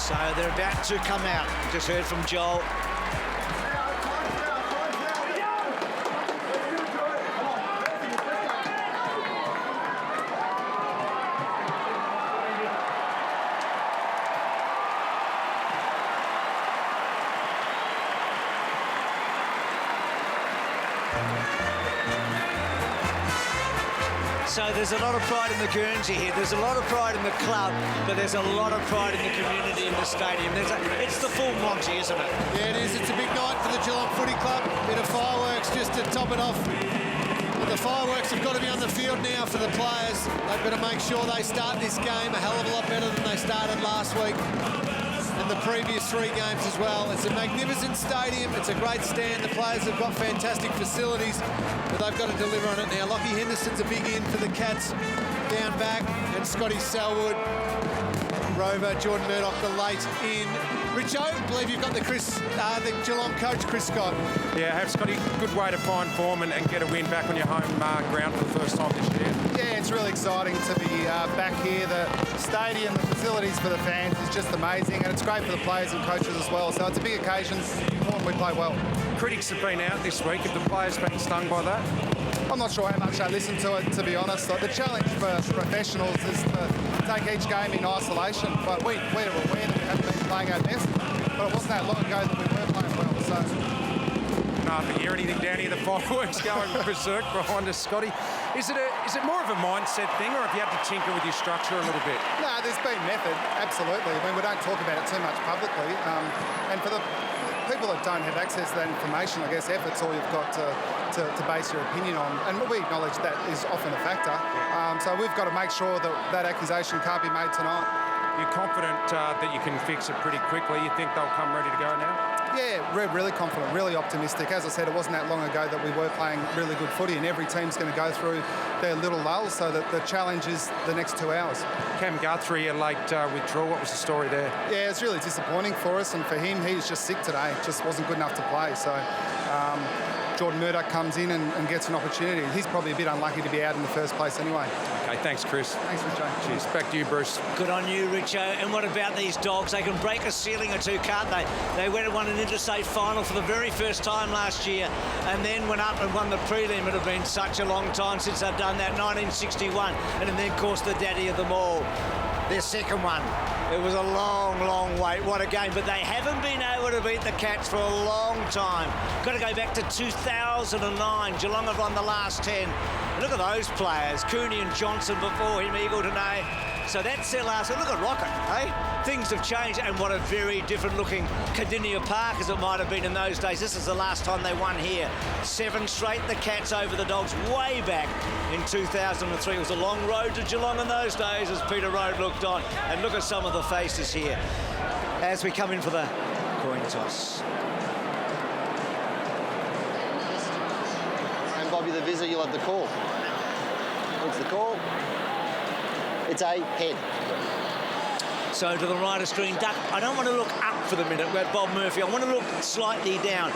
So they're about to come out. Just heard from Joel. So there's a lot of pride in the Guernsey here. There's a lot of pride in the club, but there's a lot of pride in the community in the stadium. It's the full Monty, isn't it? Yeah, it is. It's a big night for the Geelong Footy Club. Bit of fireworks just to top it off. But the fireworks have got to be on the field now for the players. They've got to make sure they start this game a hell of a lot better than they started last week and the previous 3 games as well. It's a magnificent stadium. It's a great stand. The players have got fantastic facilities, but they've got to deliver on it now. Lockie Henderson's a big in for the Cats down back, and Scotty Selwood, Rover, Jordan Murdoch, the late in. Richo, I believe you've got the Geelong coach, Chris Scott. Yeah, have Scotty, good way to find form and get a win back on your home ground for the first time this year. Yeah, it's really exciting to be back here. The stadium, the facilities for the fans is just amazing, and it's great for the players and coaches as well. So it's a big occasion. Important we play well. Critics have been out this week. Have the players been stung by that? I'm not sure how much I listen to it, to be honest. Like, the challenge for professionals is to take each game in isolation. But we're aware that we haven't been playing our best. But it wasn't that long ago that we were playing well. So I can hear anything down here. The fireworks going berserk behind us, Scotty. Is it more of a mindset thing, or have you had to tinker with your structure a little bit? No, there's been method, absolutely. I mean, we don't talk about it too much publicly. And for the people that don't have access to that information, I guess effort's all you've got to base your opinion on. And we acknowledge that is often a factor. So we've got to make sure that that accusation can't be made tonight. You're confident that you can fix it pretty quickly? You think they'll come ready to go now? Yeah, we're really confident, really optimistic. As I said, it wasn't that long ago that we were playing really good footy, and every team's going to go through their little lulls, so that the challenge is the next 2 hours. Cam Guthrie, a late withdrawal. What was the story there? Yeah, it's really disappointing for us, and for him, he's just sick today. Just wasn't good enough to play. So Jordan Murdoch comes in and gets an opportunity. He's probably a bit unlucky to be out in the first place anyway. Okay, thanks, Chris. Thanks, Richo. Cheers. Back to you, Bruce. Good on you, Richo. And what about these dogs? They can break a ceiling or two, can't they? They went and won an interstate final for the very first time last year, and then went up and won the prelim. It had been such a long time since they've done that, 1961. And then, of course, the daddy of them all, their second one. It was a long, long wait. What a game. But they haven't been able to beat the Cats for a long time. Got to go back to 2009. Geelong have won the last 10. And look at those players. Cooney and Johnson before him, Eagle today. So that's their last. Look at Rocket, eh? Things have changed, and what a very different looking Cardinia Park as it might have been in those days. This is the last time they won here. 7 straight, the Cats over the Dogs way back in 2003. It was a long road to Geelong in those days as Peter Road looked on. And look at some of the faces here as we come in for the coin toss. And Bobby the Vizzer, you'll have the call. What's the call? It's a head. So to the right of screen, Duck, I don't want to look up for the minute. We're at Bob Murphy. I want to look slightly down.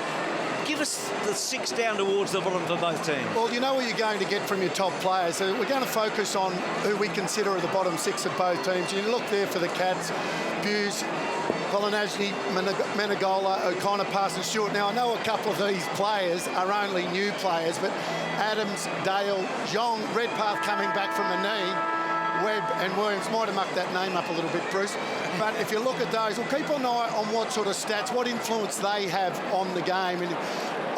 Give us the 6 down towards the bottom for both teams. Well, you know what you're going to get from your top players. So we're going to focus on who we consider are the bottom 6 of both teams. You look there for the Cats, Buse, Polinazzi, Menegola, O'Connor, Parsons, Stewart. Now, I know a couple of these players are only new players, but Adams, Dale, Jong, Redpath coming back from the knee, Webb and Williams might have mucked that name up a little bit, Bruce. But if you look at those, we'll keep an eye on what sort of stats, what influence they have on the game. And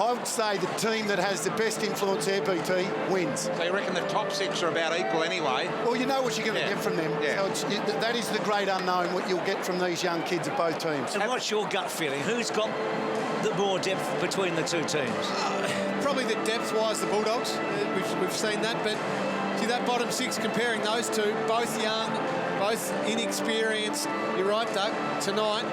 I would say the team that has the best influence there, BT, wins. So you reckon the top 6 are about equal anyway? Well, you know what you're going to get from them. Yeah. So that is the great unknown, what you'll get from these young kids of both teams. And what's your gut feeling? Who's got the more depth between the two teams? Probably the depth-wise, the Bulldogs. We've seen that, but see that bottom 6, comparing those two, both young, both inexperienced. You're right, Doug. Tonight,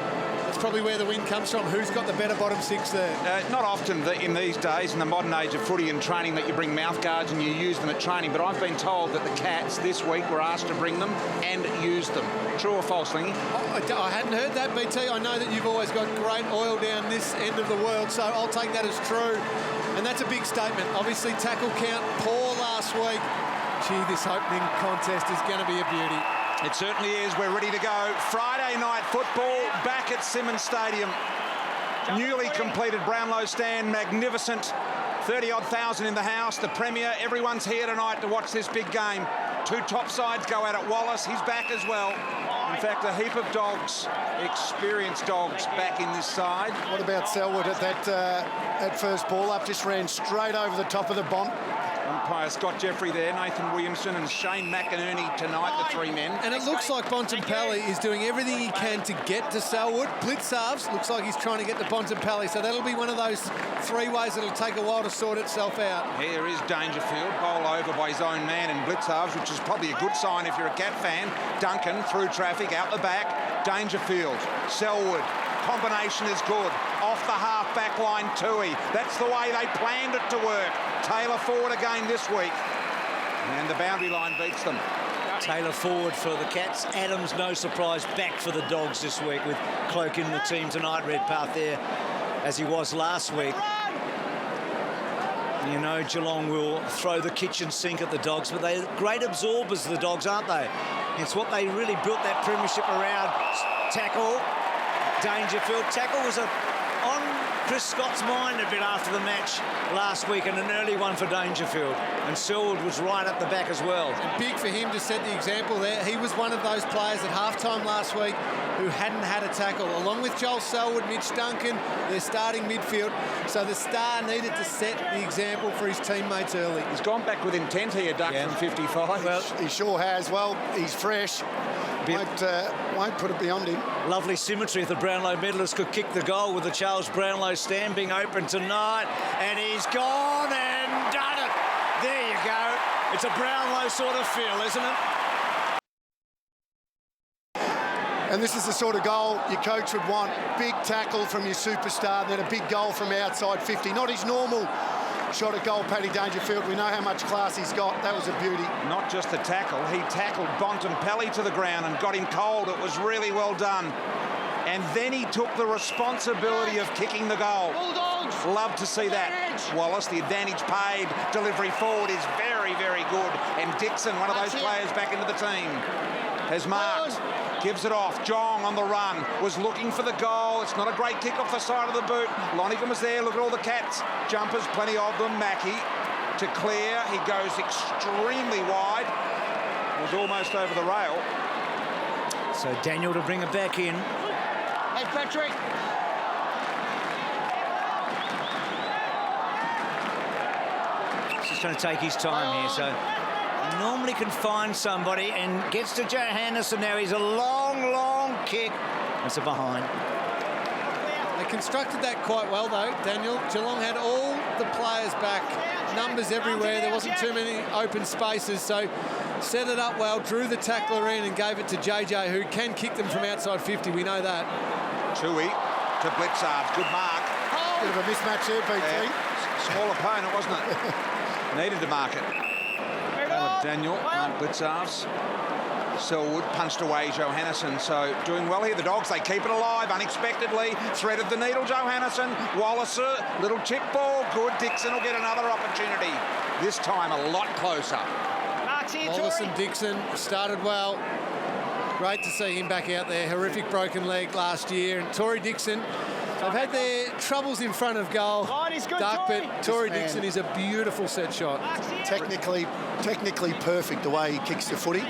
that's probably where the win comes from. Who's got the better bottom 6 there? Not often in these days, in the modern age of footy and training, that you bring mouth guards and you use them at training. But I've been told that the Cats this week were asked to bring them and use them. True or false, Lingy? I hadn't heard that, BT. I know that you've always got great oil down this end of the world, so I'll take that as true. And that's a big statement. Obviously, tackle count poor last week. Gee, this opening contest is going to be a beauty. It certainly is. We're ready to go. Friday night football back at Simmons Stadium. Newly completed Brownlow stand, magnificent. 30-odd thousand in the house. The Premier, everyone's here tonight to watch this big game. Two top sides go out at Wallace. He's back as well. In fact, a heap of dogs, experienced dogs, back in this side. What about Selwood at that first ball up? Just ran straight over the top of the bont. Umpire Scott Jeffrey there, Nathan Williamson and Shane McInerney tonight, the three men. And it looks like Bontempelli is doing everything he can to get to Selwood. Blitz halves, looks like he's trying to get to Bontempelli. So that'll be one of those three ways that'll take a while to sort itself out. Here is Dangerfield, bowl over by his own man in blitz halves, which is probably a good sign if you're a Cat fan. Duncan through traffic, out the back. Dangerfield, Selwood. Combination is good. Off the half-back line, Tui. That's the way they planned it to work. Taylor forward again this week. And the boundary line beats them. Taylor forward for the Cats. Adams, no surprise, back for the Dogs this week with Cloak in the team tonight. Redpath there, as he was last week. You know, Geelong will throw the kitchen sink at the Dogs, but they're great absorbers, the Dogs, aren't they? It's what they really built that premiership around. Tackle. Dangerfield. Tackle was on Chris Scott's mind a bit after the match last week, and an early one for Dangerfield. And Selwood was right up the back as well. And big for him to set the example there. He was one of those players at halftime last week who hadn't had a tackle. Along with Joel Selwood, Mitch Duncan, their starting midfield. So the star needed to set the example for his teammates early. He's gone back with intent here, Duck, from 55. Well, he sure has. Well, he's fresh. Won't put it beyond him. Lovely symmetry if the Brownlow medalist could kick the goal with the Charles Brownlow stand being open tonight. And he's gone and done it. There you go. It's a Brownlow sort of feel, isn't it? And this is the sort of goal your coach would want. Big tackle from your superstar, then a big goal from outside 50. Not his normal shot at goal, Paddy Dangerfield. We know how much class he's got. That was a beauty. Not just the tackle, he tackled Bontempelli to the ground and got him cold. It was really well done. And then he took the responsibility of kicking the goal. Bulldogs! Love to see that. Wallace, the advantage paid. Delivery forward is very, very good. And Dixon, one of those players back into the team, has marked. Gives it off. Jong on the run. Was looking for the goal. It's not a great kick off the side of the boot. Lonergan was there. Look at all the Cats. Jumpers, plenty of them. Mackie to clear. He goes extremely wide. Was almost over the rail. So Daniel to bring it back in. Hey, Patrick. He's just going to take his time here. So normally can find somebody and gets to Johannisen now. He's a long kick. It's a behind. They constructed that quite well, though, Daniel. Geelong had all the players back, numbers everywhere. There wasn't too many open spaces, so set it up well, drew the tackler in and gave it to JJ, who can kick them from outside 50. We know that. Tui to Blitzard. Good mark. Bit of a mismatch there, BT. Small opponent, wasn't it? Needed to mark it. Daniel, Blitzarves. Selwood punched away Johannisen. So doing well here. The Dogs, they keep it alive unexpectedly. Threaded the needle, Johannisen. Wallace, little chip ball. Good. Dixon will get another opportunity. This time a lot closer. Wallace and Dixon started well. Great to see him back out there. Horrific broken leg last year. And Tory Dixon, they've had their troubles in front of goal, Duck, but Tory Dixon is a beautiful set shot. Technically perfect the way he kicks the footy.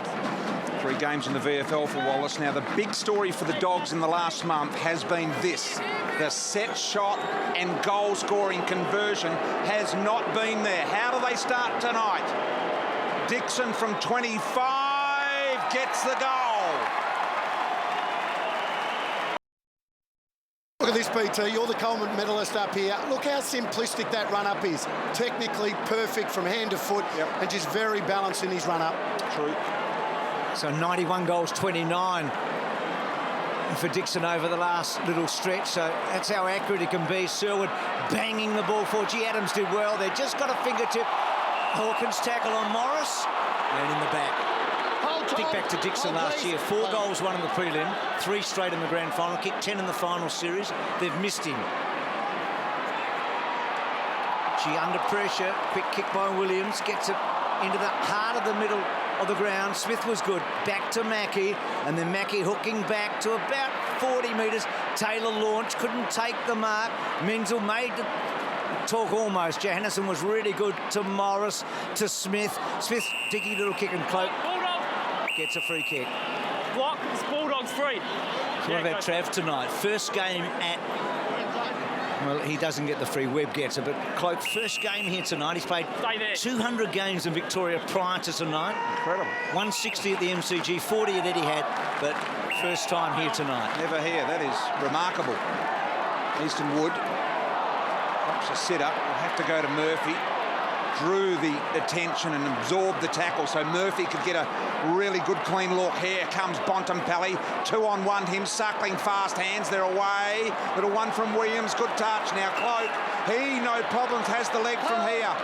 3 games in the VFL for Wallace. Now, the big story for the Dogs in the last month has been this. The set shot and goal-scoring conversion has not been there. How do they start tonight? Dixon from 25 gets the goal. Look at this, BT. You're the Coleman medalist up here. Look how simplistic that run-up is. Technically perfect from hand to foot, and just very balanced in his run-up. True. So 91 goals, 29 for Dixon over the last little stretch. So that's how accurate he can be. Selwood banging the ball forward. G. Adams did well there. Just got a fingertip. Hawkins tackle on Morris. And in the back. Kick back to Dixon last year. 4 goals, 1 in the prelim. 3 straight in the grand final. Kicked 10 in the final series. They've missed him. G under pressure. Quick kick by Williams. Gets it into the heart of the middle of the ground. Smith was good. Back to Mackie, and then Mackie hooking back to about 40 metres. Taylor launched, couldn't take the mark. Menzel made the talk almost. Johannesson was really good to Morris, to Smith. Smith, dicky little kick and Cloak gets a free kick. Block, it's Bulldogs free. So what about Trav tonight? First game at... Well, he doesn't get the free, Webb gets it, but Cloak, first game here tonight. He's played 200 games in Victoria prior to tonight. Incredible. 160 at the MCG, 40 at Etihad, but first time here tonight. Never here. That is remarkable. Easton Wood opts a sit-up. Will have to go to Murphy. Drew the attention and absorbed the tackle, so Murphy could get a really good clean look. Here comes Bontempelli, 2-on-1, him suckling fast hands, they're away. Little one from Williams, good touch. Now Cloak, he no problems, has the leg from here.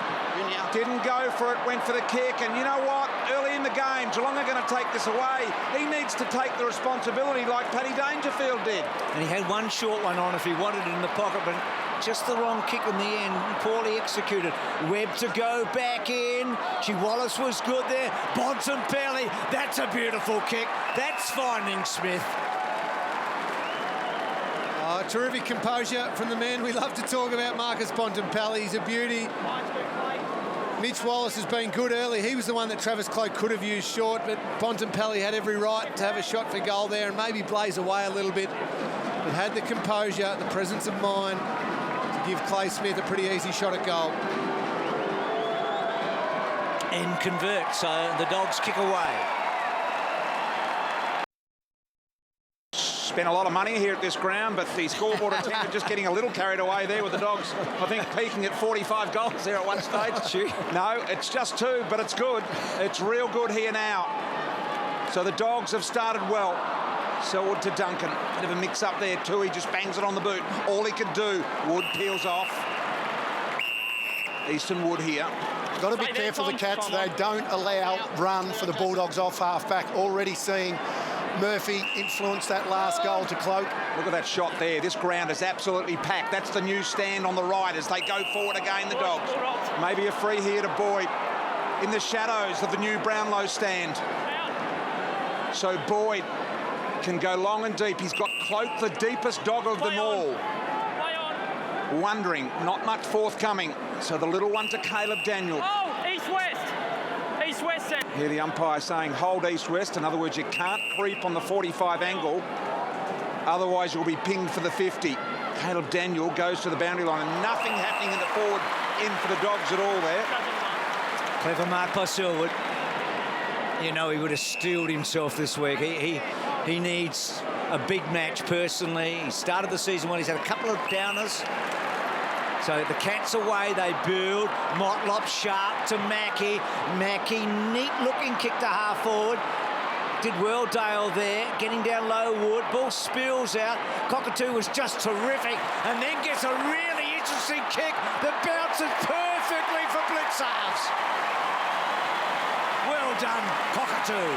Didn't go for it, went for the kick, and you know what? Early in the game, Geelong are going to take this away. He needs to take the responsibility like Paddy Dangerfield did. And he had one short one on if he wanted it in the pocket, but just the wrong kick in the end, poorly executed. Webb to go back in. Wallace was good there. Bontempelli, that's a beautiful kick. That's finding Smith. Terrific composure from the man we love to talk about, Marcus Bontempelli. He's a beauty. Mitch Wallace has been good early. He was the one that Travis Cloak could have used short, but Bontempelli had every right to have a shot for goal there and maybe blaze away a little bit, but had the composure, the presence of mind to give Clay Smith a pretty easy shot at goal. And convert, so the Dogs kick away. Spent a lot of money here at this ground, but the scoreboard attendant just getting a little carried away there with the Dogs. I think peaking at 45 goals there at one stage. No, it's just 2, but it's good. It's real good here now. So the Dogs have started well. Selwood to Duncan. Bit of a mix-up there too. He just bangs it on the boot. All he could do. Wood peels off. Easton Wood here. Got to be careful, the Cats. They don't allow run for the Bulldogs off half-back. Already seeing Murphy influence that last goal to Cloak. Look at that shot there. This ground is absolutely packed. That's the new stand on the right as they go forward again, the Dogs. Maybe a free here to Boyd in the shadows of the new Brownlow stand. So Boyd can go long and deep. He's got Cloak, the deepest dog of them all. Wondering, not much forthcoming. So the little one to Caleb Daniel. Oh, east-west. East-west set. Here the umpire saying hold east-west. In other words, you can't creep on the 45 angle. Otherwise, you'll be pinged for the 50. Caleb Daniel goes to the boundary line and nothing happening in the forward end for the Dogs at all there. Clever mark by Selwood. You know, he would have steeled himself this week. He needs a big match personally. He started the season well. He's had a couple of downers. So the Cats away, they build. Motlop sharp to Mackie. Mackie, neat looking kick to half forward. Did well Dale there, getting down low Wood. Ball spills out. Cockatoo was just terrific and then gets a really interesting kick that bounces perfectly for blitz halves. Well done, Cockatoo.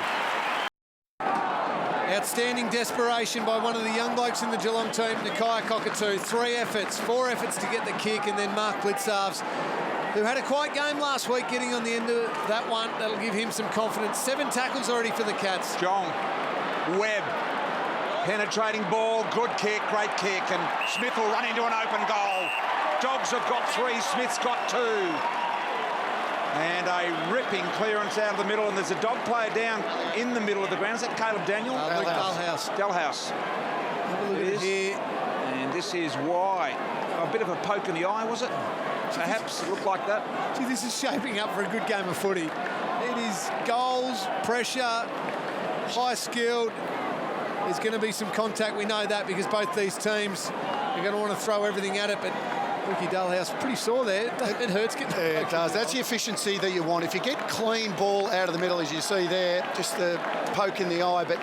Outstanding desperation by one of the young blokes in the Geelong team, Nakia Cockatoo. 4 efforts to get the kick, and then Mark Blitzarves, who had a quiet game last week, getting on the end of that one. That'll give him some confidence. 7 tackles already for the Cats. Jong, Webb, penetrating ball, good kick, great kick, and Smith will run into an open goal. Dogs have got 3, Smith's got 2. And a ripping clearance out of the middle, and there's a Dog player down in the middle of the ground. Is that Caleb Daniel? Dalhouse. Dalhouse. Have a look at it here. And this is why. A bit of a poke in the eye, was it? Perhaps it looked like that. Gee, this is shaping up for a good game of footy. It is goals, pressure, high-skilled. There's going to be some contact. We know that because both these teams are going to want to throw everything at it, but Ricky Dalhouse pretty sore there. It hurts getting Yeah, it does. That's the efficiency that you want. If you get clean ball out of the middle, as you see there, just the poke in the eye, but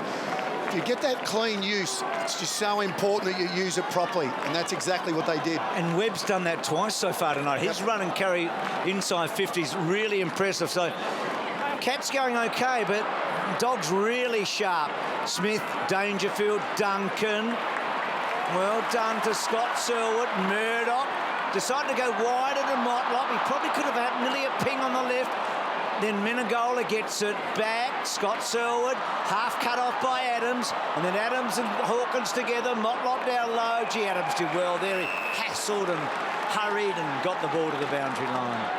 if you get that clean use, it's just so important that you use it properly, and that's exactly what they did. And Webb's done that twice so far tonight. His run and carry inside 50 is really impressive. So Cats going okay, but Dogs really sharp. Smith, Dangerfield, Duncan. Well done to Scott Selwood. Murdoch decided to go wider than Motlop. He probably could have had nearly a ping on the left. then Menegola gets it back. Scott Selwood, half cut off by Adams, and then Adams and Hawkins together. Motlop down low. Gee, Adams did well there. He hassled and hurried and got the ball to the boundary line.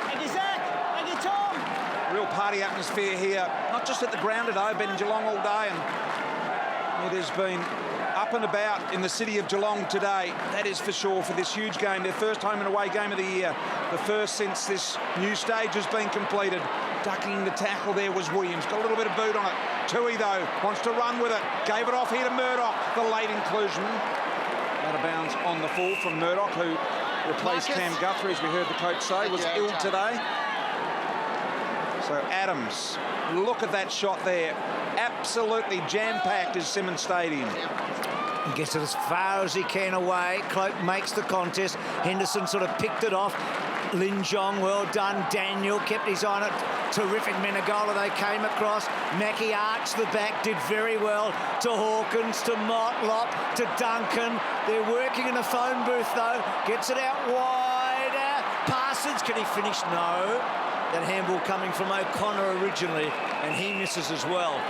Thank you, Zach. Thank you, Tom. Real party atmosphere here, not just at the ground today. I've been in Geelong all day, and it has been up and about in the city of Geelong today. That is for sure, for this huge game, their first home and away game of the year, the first since this new stage has been completed. Ducking the tackle there was Williams, got a little bit of boot on it. Tui, though, wants to run with it, gave it off here to Murdoch, the late inclusion. Out of bounds on the full from Murdoch, who replaced Cam Guthrie, as we heard the coach say, was ill today. So Adams, look at that shot there. Absolutely jam-packed is Simmons Stadium. He gets it as far as he can away. Cloak makes the contest. Henderson sort of picked it off. Lin Jong, well done. Daniel kept his eye on it. Terrific Menegola, they came across. Mackie arched the back, did very well. To Hawkins, to Motlop, to Duncan. They're working in a phone booth, though. Gets it out wide. Parsons, can he finish? No. That handball coming from O'Connor originally, and he misses as well.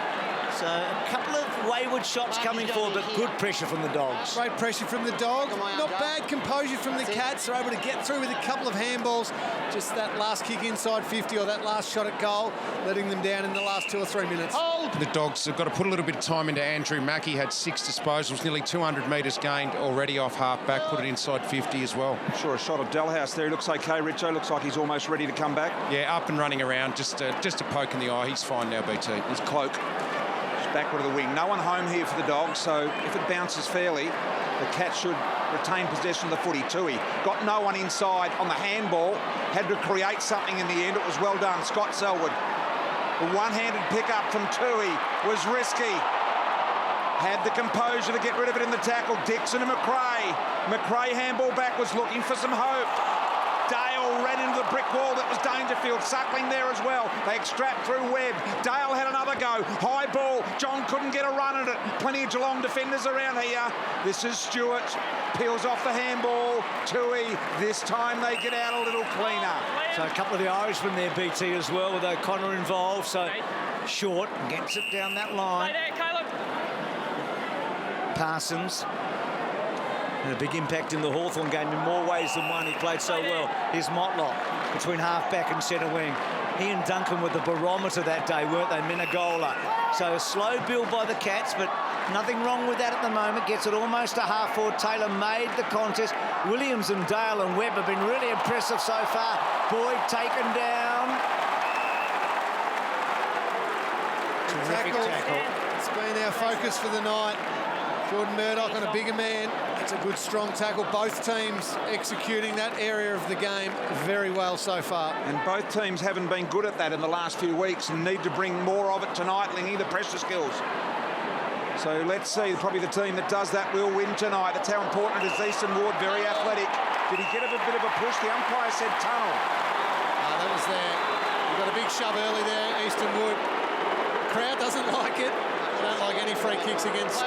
So a couple of wayward shots coming forward, but good pressure from the Dogs. Great pressure from the Dogs. Not bad composure from the Cats. They're able to get through with a couple of handballs. Just that last kick inside 50 or that last shot at goal, letting them down in the last 2 or 3 minutes. The Dogs have got to put a little bit of time into Andrew Mackie. Had 6 disposals, nearly 200 metres gained already off half-back, put it inside 50 as well. Sure, a shot of Delhouse there. He looks okay, Richo. Looks like he's almost ready to come back. Yeah, up and running around, just a poke in the eye. He's fine now, BT. His Cloak. Backward of the wing. No one home here for the Dogs, so if it bounces fairly, the Cats should retain possession of the footy. Tui got no one inside on the handball, had to create something in the end. It was well done. Scott Selwood. The one-handed pick-up from Tui was risky. Had the composure to get rid of it in the tackle. Dixon and McRae. McRae handball back, was looking for some hope. Dale ran into the brick wall. That was Dangerfield. Suckling there as well. They extract through Webb. Dale had another go. High ball. John couldn't get a run at it. Plenty of Geelong defenders around here. This is Stewart. Peels off the handball. Tui. This time they get out a little cleaner. So a couple of the Irishmen there, BT, as well, with O'Connor involved. So Short gets it down that line. Stay there, Caleb. Parsons. And a big impact in the Hawthorn game in more ways than one. He played so well. Here's Motlop between half-back and centre wing. He and Duncan were the barometer that day, weren't they? Menegola. So a slow build by the Cats, but nothing wrong with that at the moment. Gets it almost to half-forward. Taylor made the contest. Williams and Dale and Webb have been really impressive so far. Boyd taken down. Terrific tackle. It's been our focus for the night. Jordan Murdoch on a bigger man. It's a good, strong tackle. Both teams executing that area of the game very well so far. And both teams haven't been good at that in the last few weeks and need to bring more of it tonight, Lingy, the pressure skills. So let's see, probably the team that does that will win tonight. That's how important it is. Easton Ward, very athletic. Did he get a bit of a push? The umpire said tunnel. That was there. He got a big shove early there, Easton Wood. Crowd doesn't like it. They don't like any free kicks against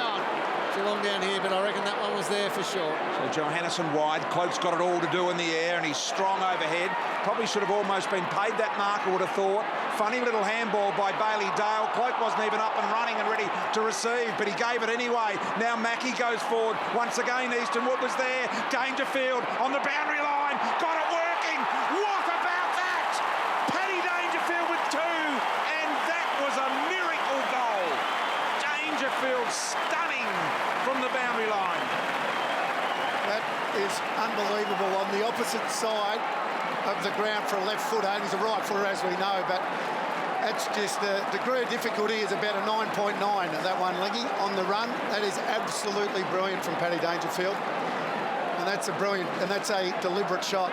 Geelong down here, but I reckon that one was there for sure. So Johannesson wide. Cloak's got it all to do in the air, and he's strong overhead. Probably should have almost been paid that mark, I would have thought. Funny little handball by Bailey Dale. Cloak wasn't even up and running and ready to receive, but he gave it anyway. Now Mackie goes forward. Once again, Eastonwood was there. Dangerfield on the boundary line. Got it working. What about that? Paddy Dangerfield with 2, and that was a miracle goal. Dangerfield stunning from the boundary line. That is unbelievable. On the opposite side of the ground for a left footer, and he's a right footer as we know, but that's just the degree of difficulty is about a 9.9 of that one, Leggy, on the run. That is absolutely brilliant from Paddy Dangerfield. And that's a deliberate shot.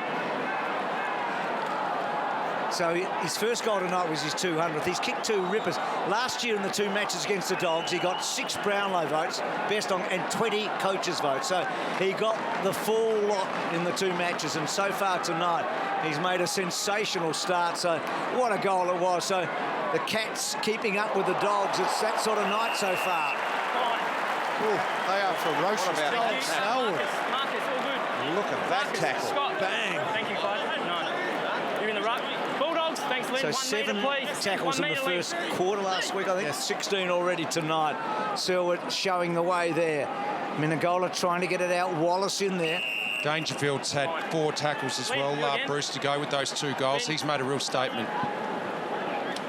So his first goal tonight was his 200th. He's kicked 2 rippers. Last year in the 2 matches against the Dogs, he got 6 Brownlow votes, best on, and 20 coaches' votes. So he got the full lot in the 2 matches, and so far tonight, he's made a sensational start. So what a goal it was. So the Cats keeping up with the Dogs. It's that sort of night so far. Ooh, they are ferocious. What about Dogs. that? Marcus, all good. Look at that tackle. Scott. Bang. Thank you, Clyde. No. Flynn. So 1 7 metre, please. tackles 1 in the metre first length. quarter last week, I think. 16 already tonight. Selwood showing the way there. Menegola trying to get it out. Wallace in there. Dangerfield's had 4 tackles as well, Bruce, to go with those 2 goals. He's made a real statement.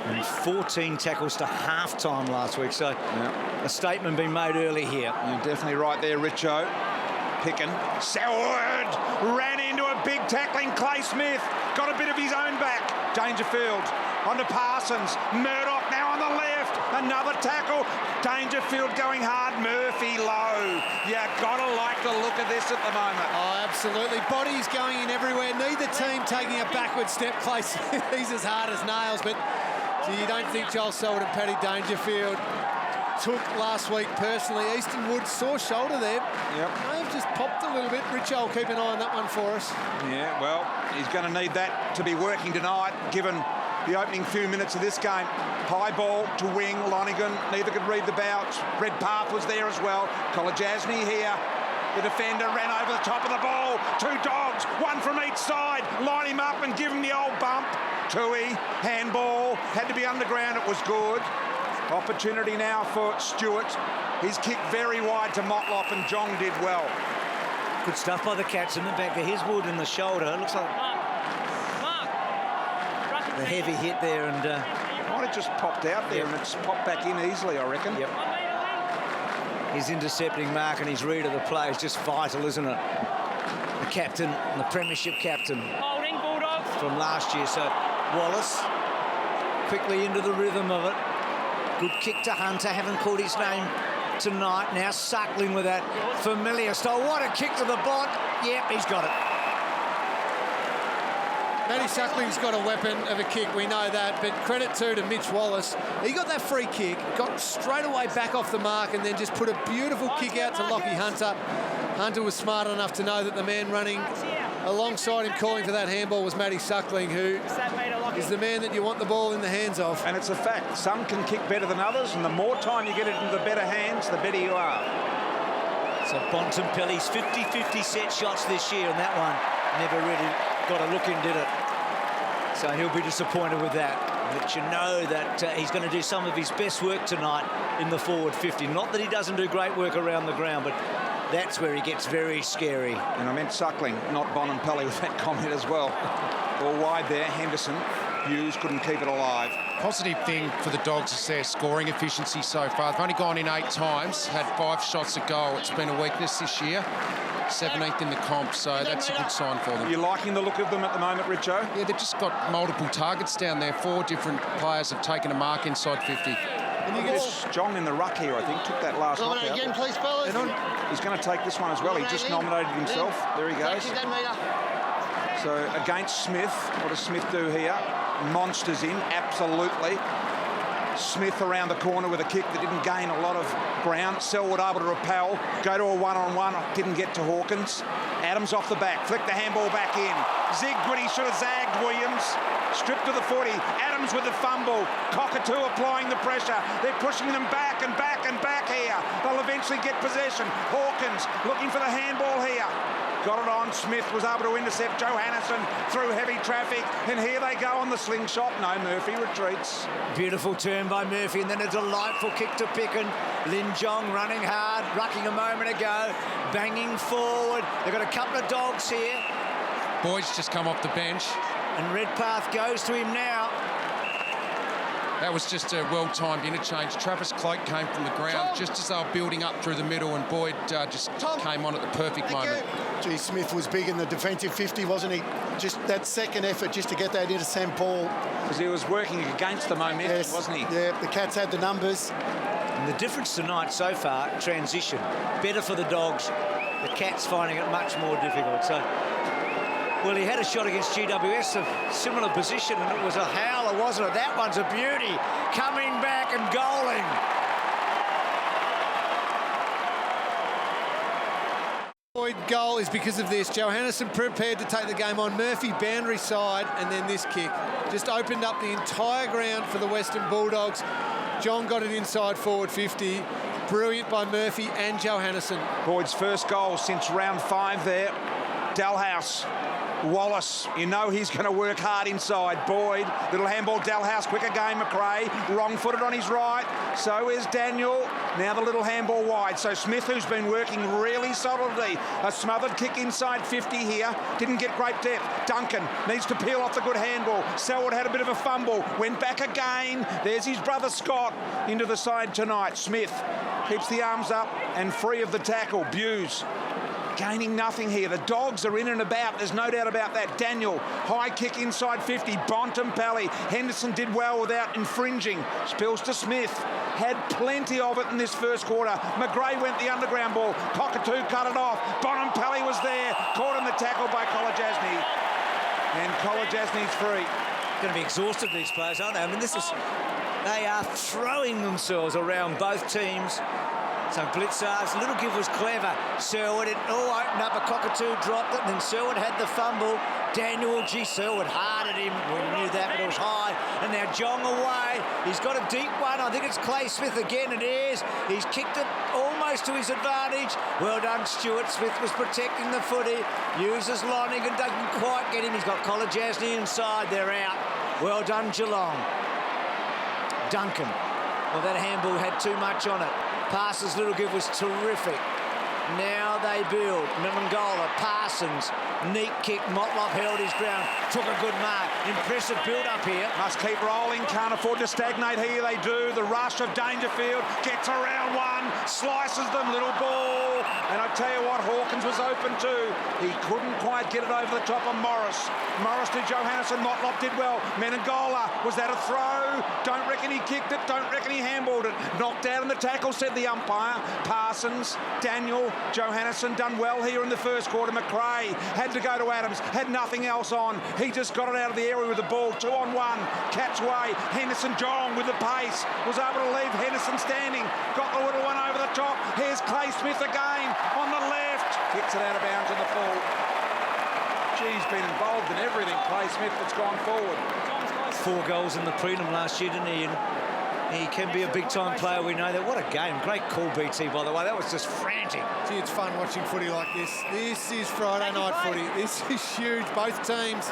And 14 tackles to half-time last week, so a statement being made early here. You're definitely right there, Richo. Picking. Selwood ran into a big tackling. Clay Smith got a bit of his own back. Dangerfield onto Parsons. Murdoch now on the left. Another tackle. Dangerfield going hard. Murphy low. You gotta like the look of this at the moment. Oh, absolutely. Bodies going in everywhere. Neither team taking a backward step. Clay Smith, he's as hard as nails, but you don't think Joel Selwood and Paddy Dangerfield took last week personally. Easton Woods, sore shoulder there. Yep. May have just popped a little bit. Richo will keep an eye on that one for us. Yeah, well, he's going to need that to be working tonight, given the opening few minutes of this game. High ball to wing, Lonigan, neither could read the bounce. Redpath was there as well. Kolajasny here. The defender ran over the top of the ball. 2 dogs, 1 from each side. Line him up and give him the old bump. Tui, handball, had to be underground, it was good. Opportunity now for Stewart. He's kicked very wide to Motlop, and Jong did well. Good stuff by the Cats in the back of his wood in the shoulder. It looks like a heavy hit there, and Might have just popped out there and it's popped back in easily, I reckon. Yep. His intercepting mark and his read of the play is just vital, isn't it? The captain, the premiership captain Holding, Bulldogs. from last year. So Wallace quickly into the rhythm of it. Good kick to Hunter. Haven't called his name tonight. Now Suckling with that familiar style. What a kick to the bot. Yep, he's got it. Matty Suckling's got a weapon of a kick, we know that, but credit too to Mitch Wallace. He got that free kick, got straight away back off the mark, and then just put a beautiful kick out to Lockie Hunter. Hunter was smart enough to know that the man running alongside him calling for that handball was Matty Suckling, who is the man that you want the ball in the hands of. And it's a fact, some can kick better than others, and the more time you get it into the better hands, the better you are. So Bontempelli's 50-50 set shots this year, and that one never really got a look in, did it? So he'll be disappointed with that. But you know that he's going to do some of his best work tonight in the forward 50. Not that he doesn't do great work around the ground, but that's where he gets very scary. And I meant Suckling, not Bontempelli with that comment as well. All wide there, Henderson. Hughes couldn't keep it alive. Positive thing for the Dogs is their scoring efficiency so far. They've only gone in 8 times, had 5 shots a goal. It's been a weakness this year. 17th in the comp, so that's a good sign for them. You're liking the look of them at the moment, Richo? Yeah, they've just got multiple targets down there. 4 different players have taken a mark inside 50. And you get Jong in the ruck here, I think, took that last Nominate knockout. again, please, fellas. He's going to take this one as well. He just nominated himself. There he goes. So against Smith, what does Smith do here? Monsters in, absolutely. Smith around the corner with a kick that didn't gain a lot of ground. Selwood able to repel, go to a one-on-one, didn't get to Hawkins. Adams off the back, flick the handball back in. Zigged when he should have zagged Williams. Stripped to the footy. Adams with the fumble. Cockatoo applying the pressure. They're pushing them back and back and back here. They'll eventually get possession. Hawkins looking for the handball here. Got it on. Smith was able to intercept Johannesson through heavy traffic. And here they go on the slingshot. No, Murphy retreats. Beautiful turn by Murphy, and then a delightful kick to Picken. Lin Jong running hard, rucking a moment ago, banging forward. They've got a couple of dogs here. Boyd's just come off the bench. And Redpath goes to him now. That was just a well-timed interchange. Travis Cloak came from the ground just as they were building up through the middle, and Boyd just came on at the perfect moment. Gee, Smith was big in the defensive 50, wasn't he? Just that second effort just to get that into St. Paul. Because he was working against the momentum, wasn't he? Yeah, the Cats had the numbers. And the difference tonight so far, transition. Better for the Dogs. The Cats finding it much more difficult. So, well, he had a shot against GWS, a similar position, and it was a howler, wasn't it? That one's a beauty. Coming back and goaling. Boyd goal is because of this. Johannesson prepared to take the game on. Murphy boundary side, and then this kick just opened up the entire ground for the Western Bulldogs. John got it inside forward 50. Brilliant by Murphy and Johannesson. Boyd's first goal since round 5 there. Dalhouse Wallace, you know he's going to work hard inside. Boyd, little handball, Dalhouse, quicker game, McRae, wrong-footed on his right. So is Daniel. Now the little handball wide. So Smith, who's been working really solidly. A smothered kick inside 50 here. Didn't get great depth. Duncan needs to peel off the good handball. Selwood had a bit of a fumble. Went back again. There's his brother Scott into the side tonight. Smith keeps the arms up and free of the tackle. Buse gaining nothing here. The Dogs are in and about. There's no doubt about that. Daniel, high kick inside 50. Bontempelli. Henderson did well without infringing. Spills to Smith. Had plenty of it in this first quarter. McRae went the underground ball. Cockatoo cut it off. Bontempelli was there. Caught in the tackle by Kolajasny. And Kolajasny's free. Going to be exhausted, these players, aren't they? I mean, they are throwing themselves around both teams. So Blitzar's little give was clever. Selwood, it all opened up. A Cockatoo dropped it, and then Selwood had the fumble. Daniel, Selwood hard at him. We knew that, but it was high. And now Jong away. He's got a deep one. I think it's Clay Smith again. It is. He's kicked it almost to his advantage. Well done, Stuart. Smith was protecting the footy. Uses Lonergan, doesn't quite get him. He's got Kolajasny inside. They're out. Well done, Geelong. Duncan. Well, that handball had too much on it. Parsons' little give was terrific. Now they build. Memengola, Parsons, neat kick. Motlop held his ground. Took a good mark. Impressive build-up here. Must keep rolling. Can't afford to stagnate here. They do. The rush of Dangerfield. Gets around one. Slices them. Little ball. And I tell you what, Hawkins was open too. He couldn't quite get it over the top of Morris. Morris to Johannesson. Motlop did well. Memengola. Was that a throw? Don't reckon he kicked it. Don't reckon he handballed it. Knocked out in the tackle, said the umpire. Parsons, Daniel, Johannesson done well here in the first quarter. McRae had to go to Adams. Had nothing else on. He just got it out of the area with the ball. 2-on-1. Catch way. Henderson Jong with the pace. Was able to leave Henderson standing. Got the little one over the top. Here's Clay Smith again on the left. Kicks it out of bounds in the full. He's been involved in everything, Clay Smith, that's gone forward. 4 goals in the prelim last year, didn't he? And he can be a big-time player, we know that. What a game. Great call, BT, by the way. That was just frantic. Gee, it's fun watching footy like this. This is Friday night footy. This is huge. Both teams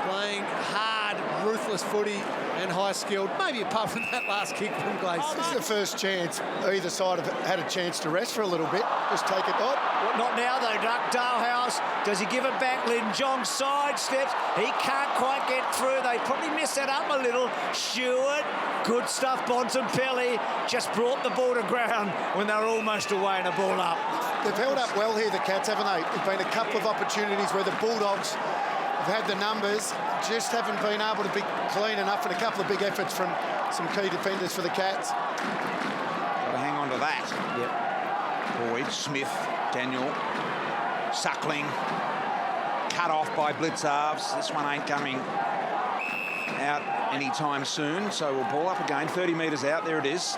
playing hard, ruthless footy and high-skilled. Maybe apart from that last kick from Glaze. This is the first chance either side have had a chance to rest for a little bit. Just take it up. Well, not now, though, Dalhouse. Does he give it back? Lynn Jong sidesteps. He can't quite get through. They probably messed that up a little. Stewart, good stuff. Bontempelli just brought the ball to ground when they were almost away and a ball up. They've held up well here, the Cats, haven't they? There's been a couple of opportunities where the Bulldogs have had the numbers, just haven't been able to be clean enough, and a couple of big efforts from some key defenders for the Cats. Got to hang on to that. Yep. Boyd, Smith, Daniel, Suckling, cut off by Blitzarves. This one ain't coming out anytime soon, so we'll ball up again. 30 metres out, there it is.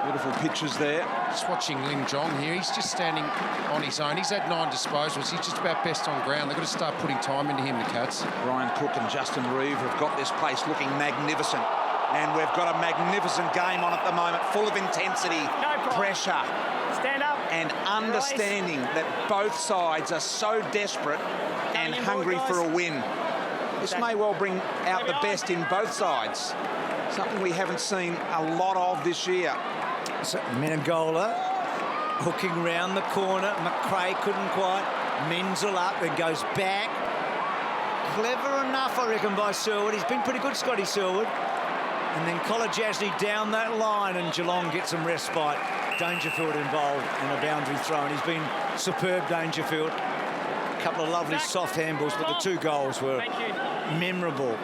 Beautiful pitches there. Just watching Lin Jong here. He's just standing on his own. He's had 9 disposals. He's just about best on ground. They've got to start putting time into him, the Cats. Ryan Cook and Justin Reeve have got this place looking magnificent. And we've got a magnificent game on at the moment, full of intensity, pressure. Stand up. And understanding that both sides are so desperate and hungry for a win. This may well bring out the best in both sides. Something we haven't seen a lot of this year. So Memengola hooking round the corner. McRae couldn't quite. Menzel up and goes back. Clever enough, I reckon, by Selwood. He's been pretty good, Scotty Selwood. And then Kolajasny down that line, and Geelong gets some respite. Dangerfield involved in a boundary throw, and he's been superb, Dangerfield. A couple of lovely soft handballs, but the 2 goals were memorable.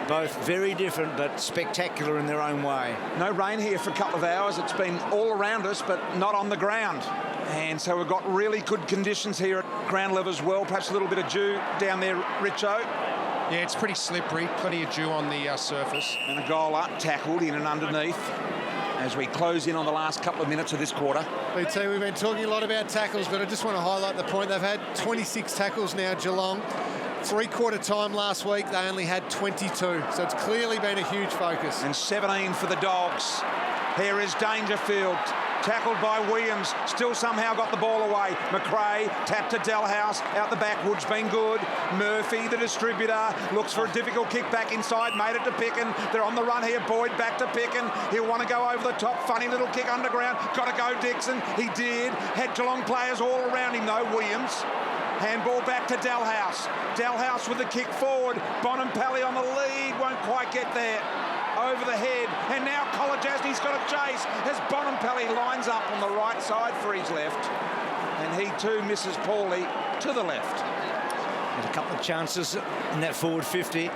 Both very different, but spectacular in their own way. No rain here for a couple of hours. It's been all around us, but not on the ground. And so we've got really good conditions here at ground level as well. Perhaps a little bit of dew down there, Richo. Yeah, it's pretty slippery. Plenty of dew on the surface. And a goal up, tackled in and underneath as we close in on the last couple of minutes of this quarter. BT, we've been talking a lot about tackles, but I just want to highlight the point. They've had 26 tackles now, Geelong. 3-quarter time last week, they only had 22. So it's clearly been a huge focus. And 17 for the Dogs. Here is Dangerfield. Tackled by Williams, still somehow got the ball away. McRae, tap to Delhouse, out the backwoods, been good. Murphy, the distributor, looks for a difficult kick back inside, made it to Picken. They're on the run here, Boyd back to Picken. He'll want to go over the top, funny little kick underground. Got to go Dixon, he did. Had Geelong players all around him though, Williams. Handball back to Delhouse. Delhouse with the kick forward. Bonampelli on the lead, won't quite get there. Over the head, and now Kolodjasny's got a chase as Bonampelli lines up on the right side for his left, and he too misses poorly to the left. And a couple of chances in that forward 50. They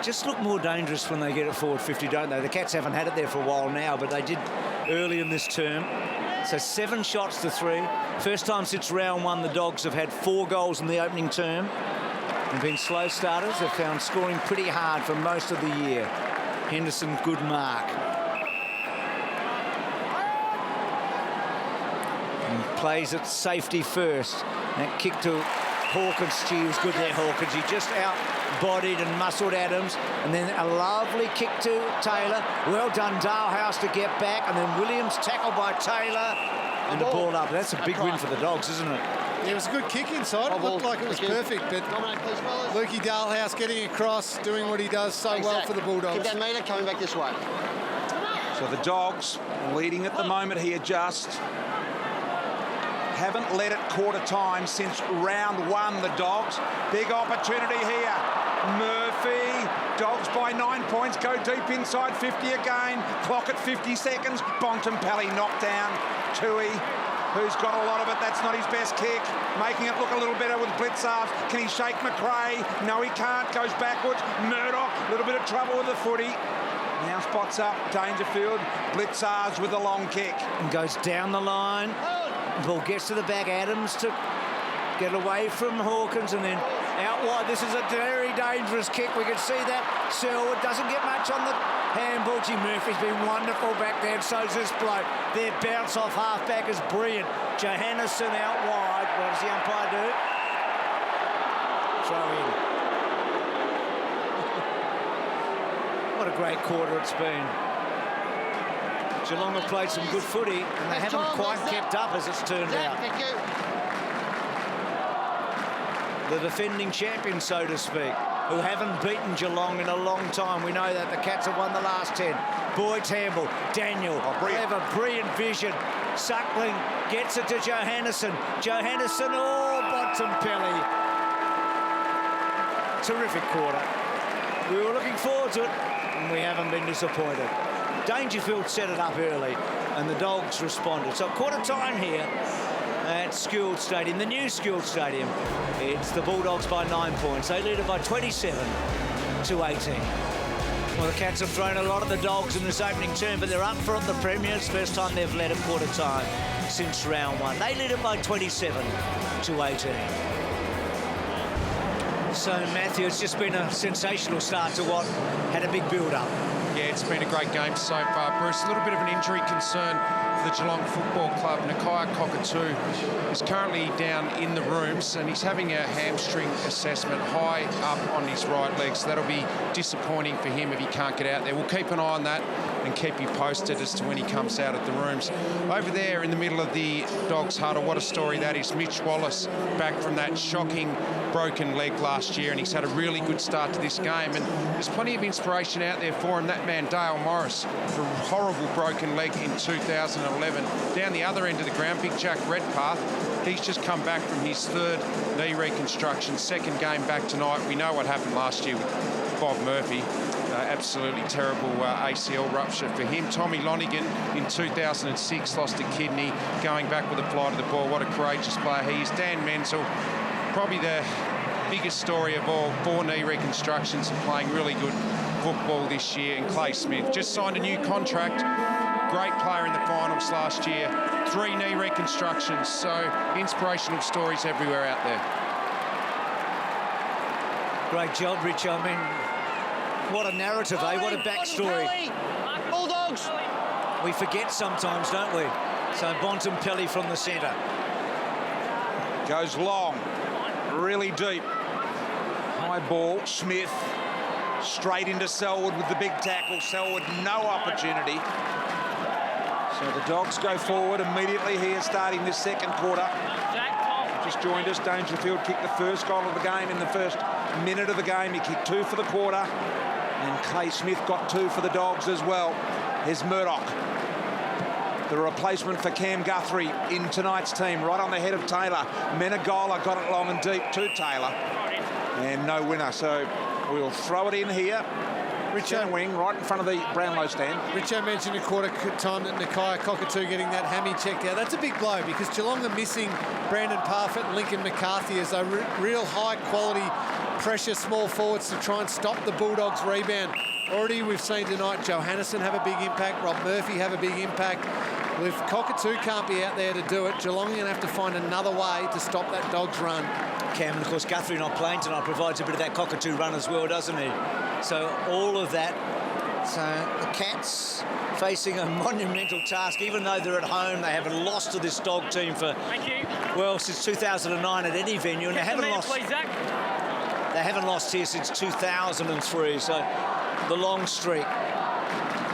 just look more dangerous when they get it forward 50, don't they? The Cats haven't had it there for a while now, but they did early in this term. So 7 shots to 3. First time since round 1 the Dogs have had 4 goals in the opening term. They've been slow starters. They've found scoring pretty hard for most of the year. Henderson, good mark. And plays at safety first. That kick to Hawkins. Gee, was good there, Hawkins. He just out-bodied and muscled Adams. And then a lovely kick to Taylor. Well done, Dalhouse to get back. And then Williams tackled by Taylor. And the ball up. That's a big win for the Dogs, isn't it? Yeah, it was a good kick inside. It looked like it was perfect, but Lukey Dalhouse getting across, doing what he does so well for the Bulldogs. Keep that meter coming back this way. So the Dogs leading at the moment here, just haven't led it quarter time since round 1, the Dogs. Big opportunity here. Murphy, Dogs by 9 points, go deep inside 50 again. Clock at 50 seconds. Bontempelli knocked down. Tui, who's got a lot of it. That's not his best kick. Making it look a little better with Blitzarves. Can he shake McRae? No, he can't. Goes backwards. Murdoch, a little bit of trouble with the footy. Now spots up Dangerfield. Blitzarves with a long kick. And goes down the line. Ball gets to the back. Adams to get away from Hawkins and then out wide. This is a very dangerous kick. We can see that. Selwood doesn't get much on the handball. Gee, Murphy's been wonderful back there, and so's this bloke. Their bounce off halfback is brilliant. Johannesson out wide. What does the umpire do? Throw in. What a great quarter it's been. Geelong have played some good footy, and they haven't quite kept up as it's turned out. The defending champions, so to speak, who haven't beaten Geelong in a long time. We know that the Cats have won the last 10. Boyd's handball, Daniel, clever, brilliant vision. Suckling gets it to Johannesson. Johannesson, Bontempelli. Terrific quarter. We were looking forward to it, and we haven't been disappointed. Dangerfield set it up early, and the Dogs responded. So quarter time here at Skilled Stadium, the new Skilled Stadium. It's the Bulldogs by 9 points. They lead it by 27 to 18. Well, the Cats have thrown a lot of the Dogs in this opening term, but they're up front the Premiers. First time they've led at quarter time since round 1. They lead it by 27 to 18. So, Matthew, it's just been a sensational start to what had a big build-up. Yeah, it's been a great game so far, Bruce. A little bit of an injury concern for the Geelong Football Club. Nakia Cockatoo is currently down in the rooms, and he's having a hamstring assessment high up on his right leg, so that'll be disappointing for him if he can't get out there. We'll keep an eye on that and keep you posted as to when he comes out of the rooms. Over there in the middle of the Dogs huddle, what a story that is. Mitch Wallace back from that shocking broken leg last year, and he's had a really good start to this game, and there's plenty of inspiration out there for him. That man Dale Morris, for a horrible broken leg in 2011, down the other end of the ground, Big Jack Redpath, he's just come back from his 3rd knee reconstruction, 2nd game back tonight. We know what happened last year with Bob Murphy. Absolutely terrible ACL rupture for him. Tommy Lonigan in 2006 lost a kidney going back with a fly to the ball. What a courageous player he is. Dan Menzel, probably the biggest story of all, 4 knee reconstructions and playing really good football this year. And Clay Smith just signed a new contract. Great player in the finals last year. 3 knee reconstructions. So inspirational stories everywhere out there. Great job, Rich. I mean, what a narrative, eh? What a backstory. Bulldogs. We forget sometimes, don't we? So Bontempelli from the centre. Goes long, really deep. High ball, Smith straight into Selwood with the big tackle. Selwood, no opportunity. So the Dogs go forward immediately here, starting this second quarter. Jack, Tom. Just joined us. Dangerfield kicked the first goal of the game in the first minute of the game. He kicked 2 for the quarter. And Clay Smith got 2 for the Dogs as well. Here's Murdoch, the replacement for Cam Guthrie in tonight's team, right on the head of Taylor. Menegola got it long and deep to Taylor. And no winner, so we'll throw it in here. Centre wing, right in front of the Brownlow stand. Richo mentioned a quarter time that Nakia Cockatoo getting that hammy checked out. That's a big blow because Geelong are missing Brandon Parfitt and Lincoln McCarthy as a real high-quality pressure small forwards to try and stop the Bulldogs' rebound. Already we've seen tonight Johannesson have a big impact, Rob Murphy have a big impact. Well, if Cockatoo can't be out there to do it, Geelong are going to have to find another way to stop that Dogs' run. Cam, and of course, Guthrie not playing tonight provides a bit of that Cockatoo run as well, doesn't he? So all of that. So the Cats facing a monumental task. Even though they're at home, they haven't lost to this Dog team for, well, since 2009 at any venue. And they haven't lost. Please, Zach. They haven't lost here since 2003. So the long streak.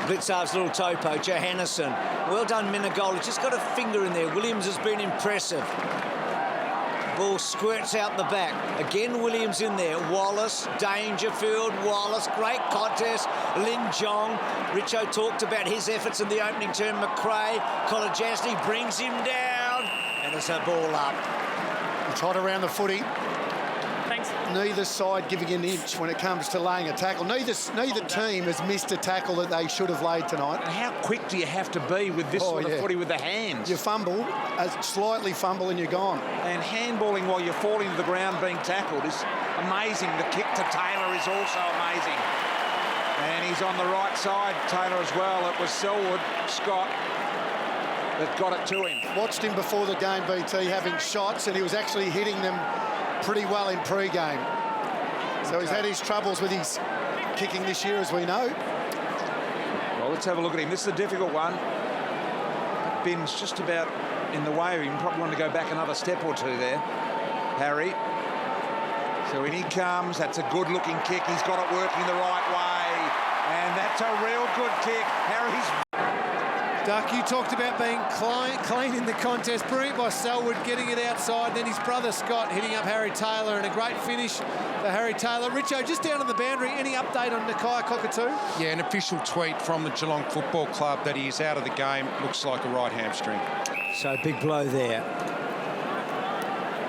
Blitzar's little topo, Johannesson. Well done, Menegola. Just got a finger in there. Williams has been impressive. Ball squirts out the back. Again, Williams in there. Wallace, Dangerfield, Wallace. Great contest. Lin Jong. Richo talked about his efforts in the opening term. McRae. Kolajasny brings him down. And it's a ball up. Tried around the footy. Thanks. Neither side giving an inch when it comes to laying a tackle. Neither team has missed a tackle that they should have laid tonight. And how quick do you have to be with this sort of footy with the hands? You fumble, slightly fumble and you're gone. And handballing while you're falling to the ground being tackled is amazing. The kick to Taylor is also amazing. And he's on the right side, Taylor as well. It was Selwood, Scott, that got it to him. Watched him before the game, BT, having shots, and he was actually hitting them pretty well in pre-game. So he's had his troubles with his kicking this year, as we know. Well, let's have a look at him. This is a difficult one. Ben's just about in the way of him. Probably want to go back another step or two there, Harry. So in he comes. That's a good-looking kick. He's got it working the right way. And that's a real good kick. Harry's... Duck, you talked about being clean in the contest. Brilliant by Selwood getting it outside. Then his brother Scott hitting up Harry Taylor, and a great finish for Harry Taylor. Richo, just down on the boundary, any update on Nakia Cockatoo? Yeah, an official tweet from the Geelong Football Club that he is out of the game. Looks like a right hamstring. So big blow there.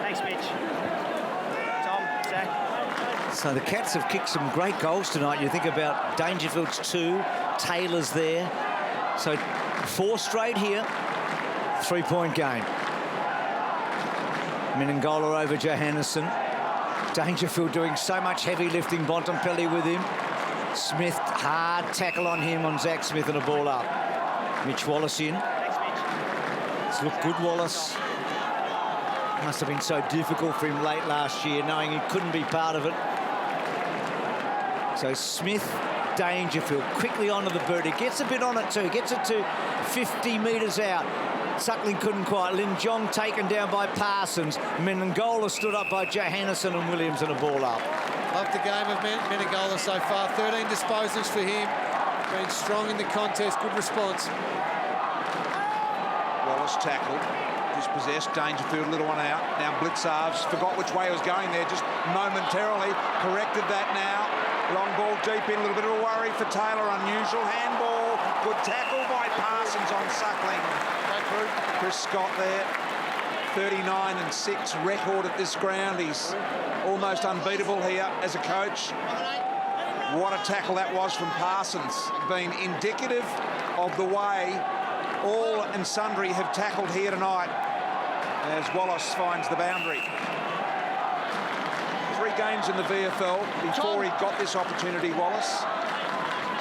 Thanks, Mitch. Tom, Zach. So the Cats have kicked some great goals tonight. You think about Dangerfield's 2, Taylor's there. So 4 straight here. 3-point game. Menegola over Johannesson. Dangerfield doing so much heavy lifting. Bontempelli with him. Smith, hard tackle on him, on Zach Smith, and a ball up. Mitch Wallace in. It's looked good, Wallace. Must have been so difficult for him late last year, knowing he couldn't be part of it. So Smith, Dangerfield quickly onto the bird. He gets a bit on it too. Gets it to 50 metres out. Suckling couldn't quite. Lin Jong taken down by Parsons. Menegola stood up by Johannesson and Williams, and a ball up. Loved the game of Menegola so far. 13 disposals for him. Been strong in the contest. Good response. Wallace tackled. Dispossessed. Dangerfield, little one out. Now Blitzarves forgot which way he was going there, just momentarily. Corrected that now. Long ball deep in, a little bit of a worry for Taylor. Unusual handball. Good tackle by Parsons on Suckling. Chris Scott there. 39-6 record at this ground. He's almost unbeatable here as a coach. What a tackle that was from Parsons. Been indicative of the way all and sundry have tackled here tonight as Wallace finds the boundary. 3 games in the VFL before he got this opportunity, Wallace.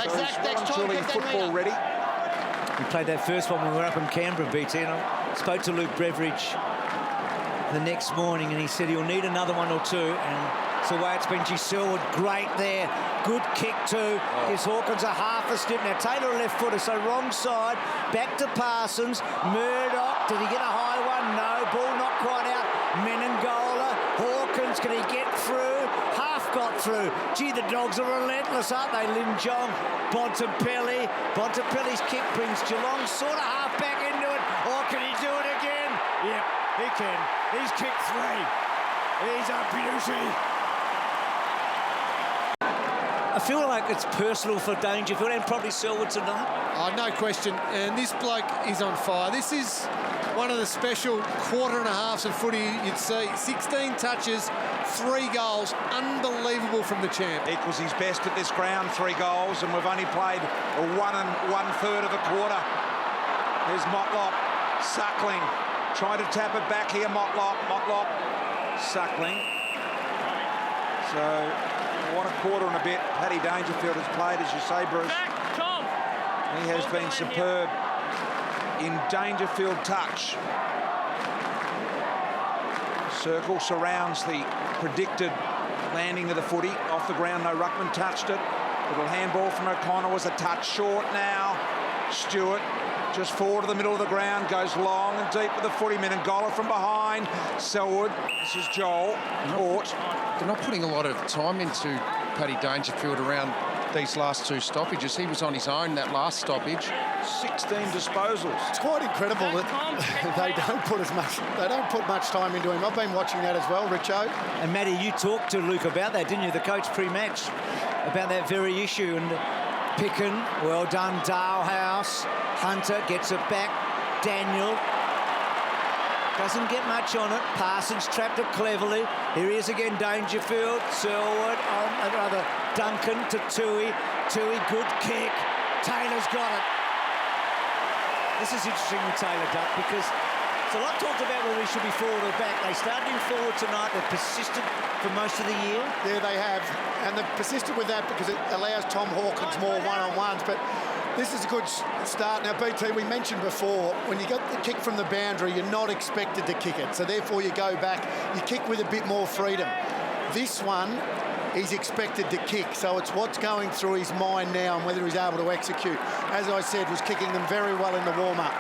So he's well and truly football ready. We played that first one when we were up in Canberra, BT, and I spoke to Luke Beveridge the next morning, and he said he'll need another 1 or 2, and it's the way it's been. Selwood, great there. Good kick too. Gives Hawkins a half a step. Now Taylor a left footer, so wrong side. Back to Parsons. Murdoch, did he get a high one? No, ball not quite out. Menangola, Hawkins, can he get through? Half got through. Gee, the Dogs are relentless, aren't they? Lin Jong, Bontempelli. Bontempelli's kick brings Geelong sort of half back into it. Or can he do it again? Yep, he can. He's kicked 3. He's a beauty. I feel like it's personal for Dangerfield and probably Selwood tonight. Oh, no question. And this bloke is on fire. This is one of the special quarter and a halves of footy you'd see. 16 touches, 3 goals. Unbelievable from the champ. Equals his best at this ground, 3 goals, and we've only played 1 1/3 of a quarter. There's Motlop, Suckling, trying to tap it back here, Motlop, Suckling. So, what a quarter and a bit Paddy Dangerfield has played, as you say, Bruce. Back, Tom. He has been superb in Dangerfield touch. Circle surrounds the predicted landing of the footy. Off the ground, no ruckman touched it. Little handball from O'Connor was a touch short now. Stewart just forward to the middle of the ground, goes long and deep with the footy. Menangola from behind. Selwood, this is Joel. They're not putting a lot of time into Paddy Dangerfield around these last 2 stoppages. He was on his own that last stoppage. 16 disposals. It's quite incredible that they don't put much time into him. I've been watching that as well, Richo. And Matty, you talked to Luke about that, didn't you? The coach pre-match about that very issue. And Picken, well done. Dalehouse, Hunter gets it back. Daniel doesn't get much on it. Parsons trapped it cleverly. Here he is again, Dangerfield. Selwood, Duncan to Tui. Tui, good kick. Taylor's got it. This is interesting with Taylor, Duck, because it's a lot talked about whether he should be forward or back. They started him forward tonight. They've persisted for most of the year. Yeah, they have. And they've persisted with that because it allows Tom Hawkins more one-on-ones. But this is a good start. Now, BT, we mentioned before, when you get the kick from the boundary, you're not expected to kick it. So therefore, you go back, you kick with a bit more freedom. This one, he's expected to kick. So it's what's going through his mind now and whether he's able to execute. As I said, was kicking them very well in the warm-up.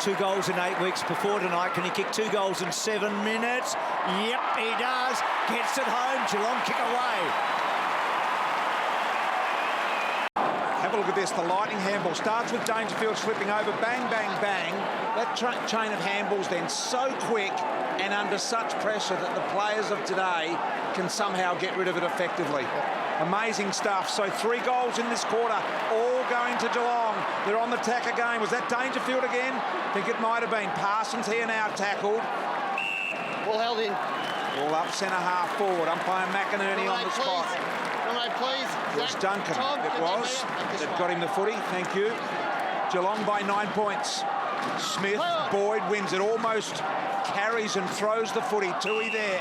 2 goals in 8 weeks before tonight. Can he kick 2 goals in 7 minutes? Yep, he does. Gets it home. Geelong kick away. Have a look at this. The lightning handball starts with Dangerfield slipping over. Bang, bang, bang. That chain of handballs then so quick and under such pressure that the players of today can somehow get rid of it effectively. Amazing stuff. So 3 goals in this quarter, all going to Geelong. They're on the tack again. Was that Dangerfield again? I think it might have been. Parsons here now tackled. Ball held in. All up centre half forward. Umpire McInerney on the spot. Please. It was Duncan. It was. That got him the footy. Thank you. Geelong by 9 points. Smith, Boyd wins it. Almost carries and throws the footy. Tui there.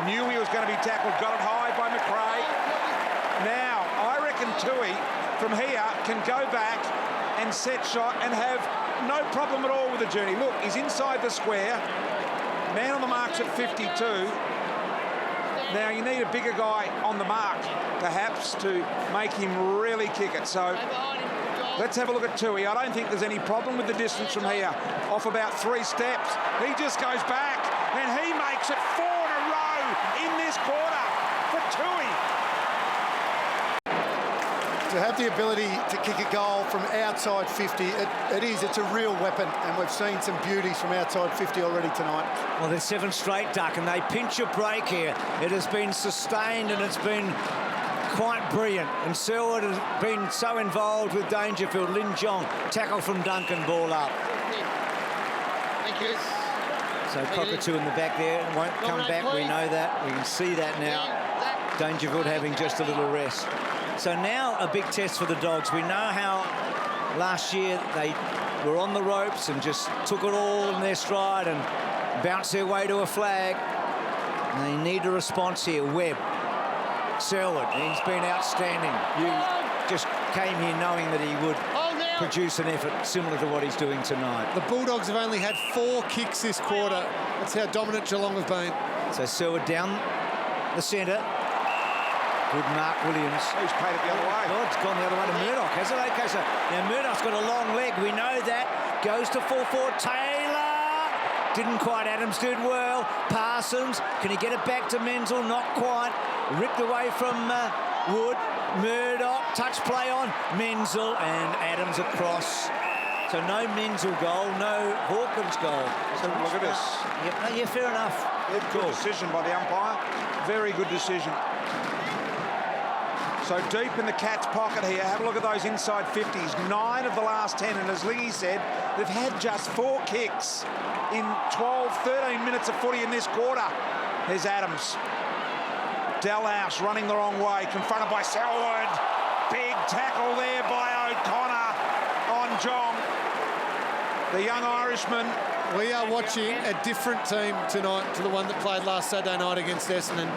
Knew he was going to be tackled. Got it high by McRae. Now, I reckon Tui from here can go back and set shot and have no problem at all with the journey. Look, he's inside the square. Man on the mark's at 52. Now, you need a bigger guy on the mark, perhaps, to make him really kick it. So, let's have a look at Tui. I don't think there's any problem with the distance from here. Off about 3 steps. He just goes back, and he makes it 4 in a row in this quarter for Tui. To have the ability to kick a goal from outside 50, it's a real weapon, and we've seen some beauties from outside 50 already tonight. Well, there's 7 straight, Duck, and they pinch a break here. It has been sustained and it's been quite brilliant. And Selwood has been so involved with Dangerfield. Lin Jong, tackle from Duncan, ball up. Thank you. So Cockatoo in the back there won't come back. We know that. We can see that now. Dangerfield having just a little rest. So now a big test for the Dogs. We know how last year they were on the ropes and just took it all in their stride and bounced their way to a flag. And they need a response here. Webb, Selwood, he's been outstanding. You just came here knowing that he would produce an effort similar to what he's doing tonight. The Bulldogs have only had 4 kicks this quarter. That's how dominant Geelong have been. So Selwood down the centre. Good Mark Williams. He's played it the other way. Oh, it's gone the other way to Murdoch, has it? Okay, so now Murdoch's got a long leg. We know that. Goes to full forward. Taylor Didn't quite. Adams did well. Parsons, can he get it back to Menzel? Not quite. Ripped away from Wood. Murdoch, touch play on Menzel, and Adams across. So no Menzel goal, no Hawkins goal. So look at this. Yeah, fair enough. Good decision by the umpire. Very good decision. So deep in the Cats' pocket here. Have a look at those inside 50s. 9 of the last 10, and as Lingy said, they've had just 4 kicks in 12, 13 minutes of footy in this quarter. Here's Adams. Dalhouse running the wrong way, confronted by Selwood. Big tackle there by O'Connor on Jong. The young Irishman. We are watching a different team tonight to the one that played last Saturday night against Essendon.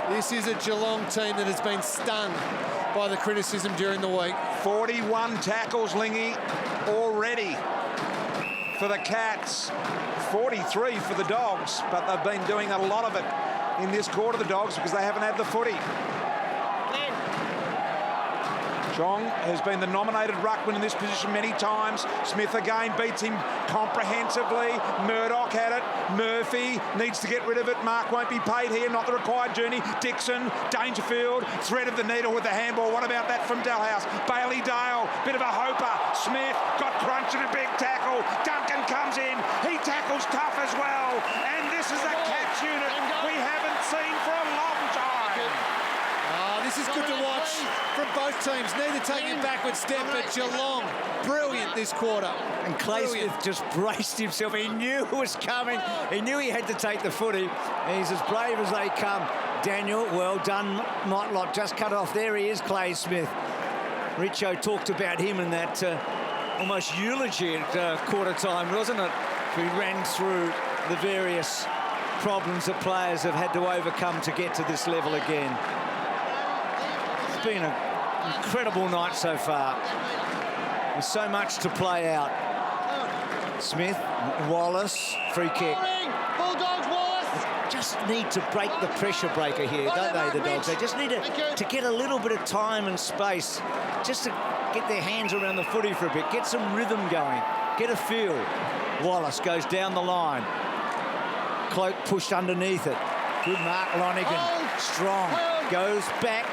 This is a Geelong team that has been stung by the criticism during the week. 41 tackles, Lingy, already for the Cats. 43 for the Dogs, but they've been doing a lot of it in this quarter, the Dogs, because they haven't had the footy. Jong has been the nominated ruckman in this position many times. Smith again beats him comprehensively. Murdoch had it. Murphy needs to get rid of it. Mark won't be paid here, not the required journey. Dixon, Dangerfield, threaded the needle with the handball. What about that from Dalhouse? Bailey Dale, bit of a hoper. Smith got crunched in a big tackle. Duncan comes in. He tackles tough as well. And this is a Cats unit we haven't seen for a long time. This is good to watch from both teams. Neither taking a backward step, but Geelong, brilliant this quarter. And Clay Smith just braced himself. He knew it was coming. He knew he had to take the footy. And he's as brave as they come. Daniel, well done. Motlop just cut off. There he is, Clay Smith. Richo talked about him in that almost eulogy at quarter time, wasn't it? We ran through the various problems that players have had to overcome to get to this level again. It's been an incredible night so far. There's so much to play out. Smith, Wallace, free kick. Bulldogs, Wallace! Just need to break the pressure breaker here, don't they, the Dogs? They just need to get a little bit of time and space just to get their hands around the footy for a bit, get some rhythm going, get a feel. Wallace goes down the line. Cloak pushed underneath it. Good mark, Lonigan. Strong. Goes back.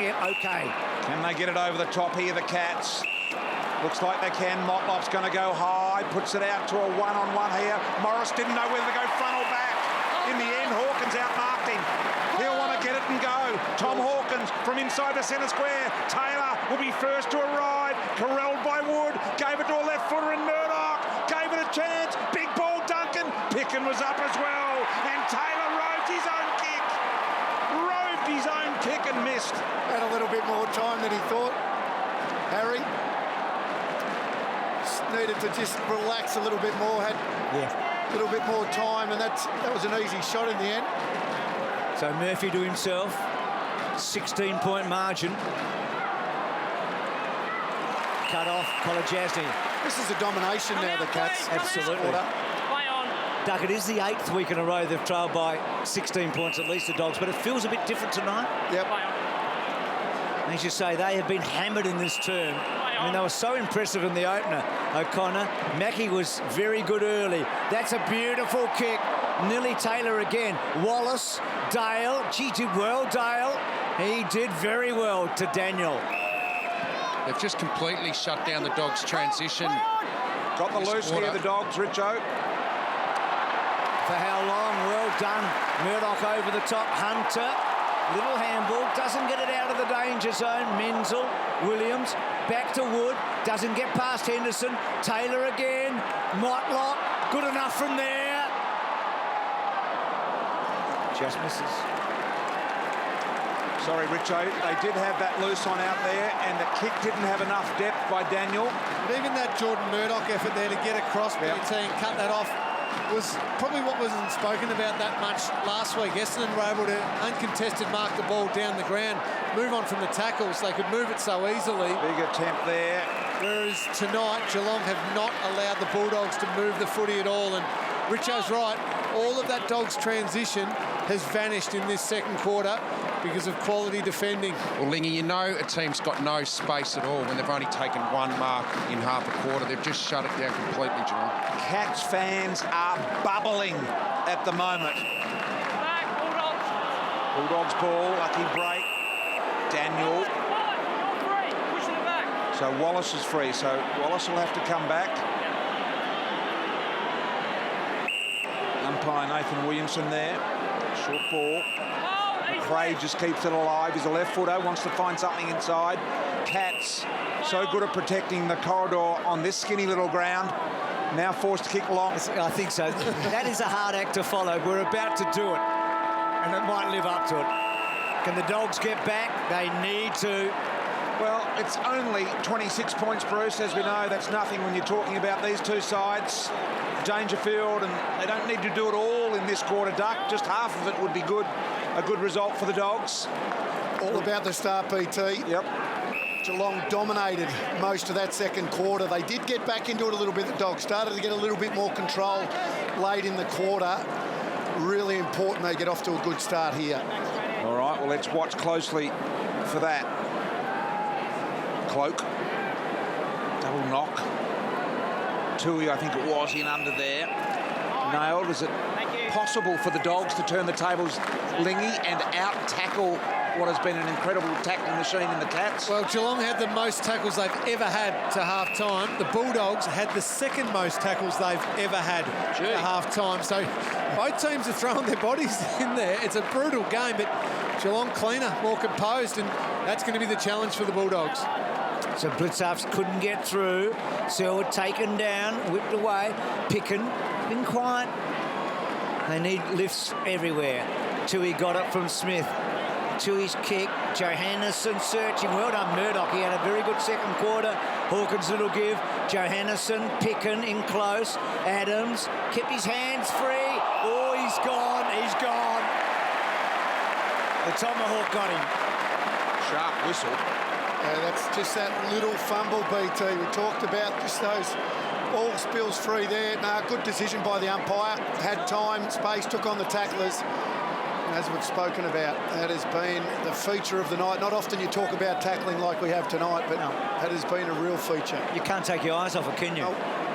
Yeah, okay. Can they get it over the top here, the Cats? Looks like they can. Motlop's going to go high. Puts it out to a one-on-one here. Morris didn't know whether to go front or back. In the end, Hawkins outmarked him. He'll want to get it and go. Tom Hawkins from inside the centre square. Taylor will be first to arrive. Corralled by Wood. Gave it to a left footer in Murdoch. Gave it a chance. Big ball, Duncan. Picken was up as well. And Taylor roved his own kick. Roved his own kick and missed. Had a little bit more time than he thought. Harry needed to just relax a little bit more, had a little bit more time, and that was an easy shot in the end. So Murphy to himself, 16-point margin. Cut off, Kolajasny. This is a domination now, the Cats. Absolutely. Play on. Doug, it is the 8th week in a row they've trailed by 16 points at least, the Dogs, but it feels a bit different tonight. Yep. Play on. As you say, they have been hammered in this term. I mean, they were so impressive in the opener. O'Connor, Mackie was very good early. That's a beautiful kick. Nilly Taylor again. Wallace, Dale. Gee, did well, Dale. He did very well to Daniel. They've just completely shut down the Dogs' transition. Got the loose here, the Dogs, Richo. For how long? Well done. Murdoch over the top. Hunter. Little handball, doesn't get it out of the danger zone. Menzel, Williams, back to Wood, doesn't get past Henderson. Taylor again, Motlop, good enough from there. Just misses. Sorry, Richo, they did have that loose on out there, and the kick didn't have enough depth by Daniel. But even that Jordan Murdoch effort there to get across BT and cut that off was probably what wasn't spoken about that much last week. Essendon were able to uncontested mark the ball down the ground, move on from the tackles. They could move it so easily. Big attempt there. Whereas tonight, Geelong have not allowed the Bulldogs to move the footy at all. And Richo's right, all of that Dogs transition has vanished in this second quarter. because of quality defending. Well, Lingy, you know a team's got no space at all when they've only taken one mark in half a quarter. They've just shut it down completely, Geelong. Cats fans are bubbling at the moment. Back, Bulldogs. Bulldogs ball, lucky break. Daniel. You're free. Pushing it back. So Wallace is free, so Wallace will have to come back. Umpire Nathan Williamson there. Short ball. Craig just keeps it alive. He's a left footer, wants to find something inside. Cats so good at protecting the corridor on this skinny little ground. Now forced to kick long. I think so. That is a hard act to follow. We're about to do it, and it might live up to it. Can the Dogs get back? They need to. Well, it's only 26 points, Bruce. As we know, that's nothing when you're talking about these two sides. Dangerfield, and they don't need to do it all in this quarter, Duck. Just half of it would be good. A good result for the Dogs. All about the start, PT. Yep. Geelong dominated most of that second quarter. They did get back into it a little bit. The Dogs started to get a little bit more control late in the quarter. Really important they get off to a good start here. All right, well, let's watch closely for that. Cloak. Double knock. Tui, I think it was, in under there. Nailed. Is it possible for the Dogs to turn the tables, Lingy, and out-tackle what has been an incredible tackling machine in the Cats? Well, Geelong had the most tackles they've ever had to half-time. The Bulldogs had the second most tackles they've ever had to half-time. So both teams are throwing their bodies in there. It's a brutal game, but Geelong cleaner, more composed, and that's going to be the challenge for the Bulldogs. So Blitzarfs couldn't get through. Selwood taken down, whipped away. Picken, been quiet. They need lifts everywhere. Tui got it from Smith. Tui's kick. Johannesson searching. Well done, Murdoch. He had a very good second quarter. Hawkins little give. Johannesson, Picken in close. Adams kept his hands free. Oh, he's gone. He's gone. The tomahawk got him. Sharp whistle. That's just that little fumble, BT. We talked about just those ball spills free there. Good decision by the umpire. Had time, space, took on the tacklers. And as we've spoken about, that has been the feature of the night. Not often you talk about tackling like we have tonight, but that has been a real feature. You can't take your eyes off it, can you?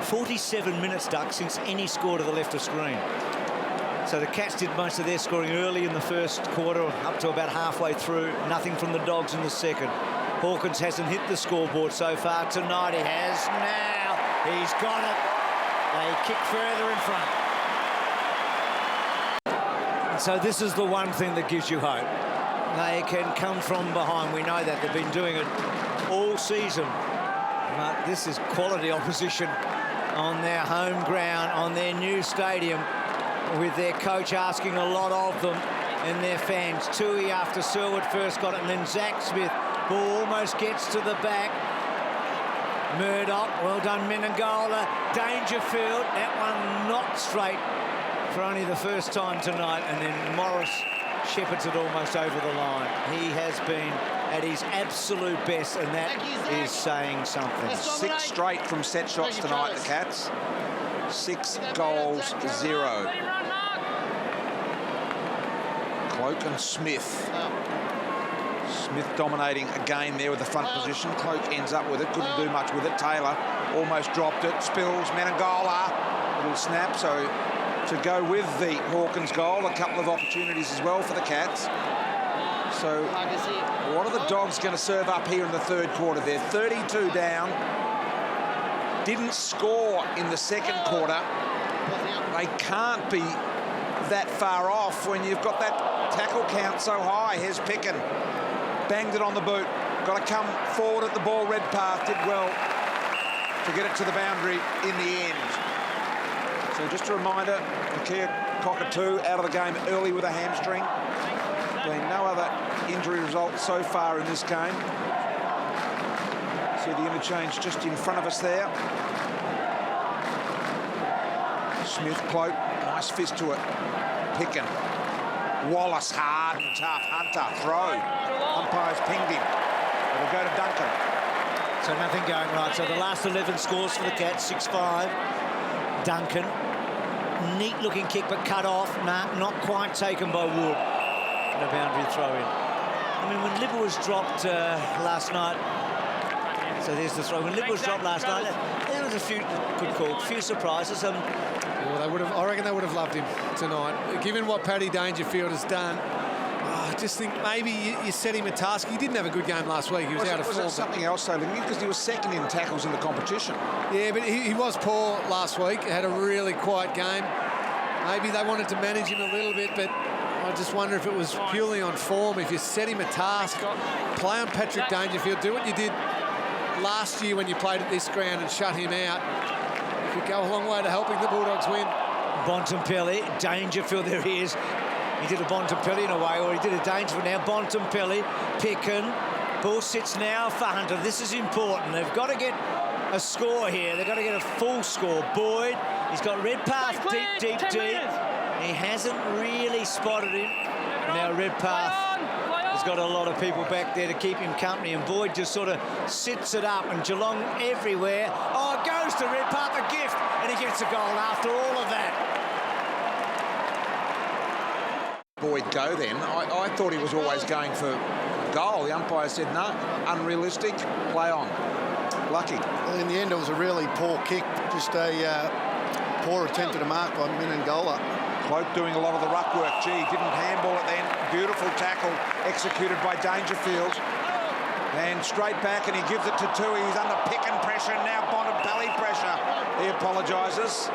47 minutes, Duck, since any score to the left of screen. So the Cats did most of their scoring early in the first quarter, up to about halfway through. Nothing from the Dogs in the second. Hawkins hasn't hit the scoreboard so far tonight. He has now. He's got it. They kick further in front. And so this is the one thing that gives you hope. They can come from behind. We know that. They've been doing it all season. But this is quality opposition on their home ground, on their new stadium, with their coach asking a lot of them and their fans. Tui after Selwood first got it, and then Zach Smith. Ball almost gets to the back. Murdoch, well done, Menegola. Dangerfield, that one not straight for only the first time tonight. And then Morris shepherds it almost over the line. He has been at his absolute best, and that is saying something. 6 straight from set shots tonight, the Cats. 6 goals, 0. Cloak and Smith. Smith dominating again there with the front position. Cloak ends up with it, couldn't do much with it. Taylor almost dropped it. Spills, Menegola, little snap. So to go with the Hawkins goal, a couple of opportunities as well for the Cats. So what are the Dogs going to serve up here in the third quarter? They're 32 down. Didn't score in the second quarter. They can't be that far off when you've got that tackle count so high. Here's Picken. Banged it on the boot. Got to come forward at the ball. Redpath did well to get it to the boundary in the end. So just a reminder, Nakia Cockatoo out of the game early with a hamstring. Been no other injury result so far in this game. See the interchange just in front of us there. Smith, Cloak, nice fist to it. Picken. Wallace, hard and tough. Hunter, throw. Umpires pinged him. It'll go to Duncan. So nothing going right. So the last 11 scores for the Cats, 6-5. Duncan. Neat looking kick, but cut off. Nah, not quite taken by Wood. And a boundary throw in. I mean, when Libba was dropped last night, so there's the throw. When Libba was dropped last night, there was a few good calls, a few surprises. Well, they would have. I reckon they would have loved him tonight, given what Paddy Dangerfield has done. I just think maybe you set him a task. He didn't have a good game last week. He was out of form. Was it something else, though, because he was second in tackles in the competition? Yeah, but he was poor last week. He had a really quiet game. Maybe they wanted to manage him a little bit, but I just wonder if it was purely on form. If you set him a task, play on Patrick Dangerfield, do what you did last year when you played at this ground and shut him out. It could go a long way to helping the Bulldogs win. Bontempelli, Dangerfield, there he is. He did a Bontempelli in a way, or he did a Dangerfield. Now Bontempelli, Picken. Ball sits now for Hunter. This is important. They've got to get a score here. They've got to get a full score. Boyd, he's got Redpath deep. He hasn't really spotted him. Now Redpath has got a lot of people back there to keep him company, and Boyd just sort of sits it up, and Geelong everywhere. Oh, it goes to Redpath, a gift, and he gets a goal after all of that. Boyd go then. I thought he was always going for goal. The umpire said no, unrealistic, play on. Lucky. Well, in the end, it was a really poor kick, just a poor attempt at a mark by Menangola. Cloak doing a lot of the ruck work. Gee, didn't handball it then. Beautiful tackle executed by Dangerfield. And straight back, and he gives it to Tui. He's under pick and pressure, now Bontempelli pressure. He apologises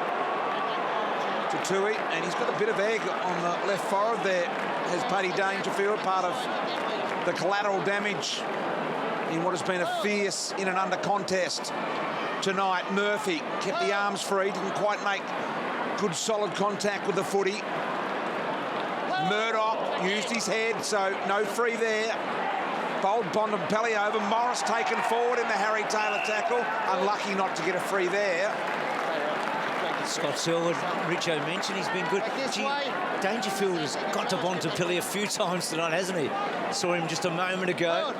to Tui, and he's got a bit of egg on the left forehead there. Has Paddy Dangerfield, part of the collateral damage in what has been a fierce in and under contest tonight. Murphy kept the arms free, didn't quite make good solid contact with the footy. Murdoch used his head, so no free there. Bowled Bontempelli over. Morris taken forward in the Harry Taylor tackle. Unlucky not to get a free there. Scott Selwood, Richo mentioned he's been good. Gee, Dangerfield has got to Bontempelli a few times tonight, hasn't he? Saw him just a moment ago.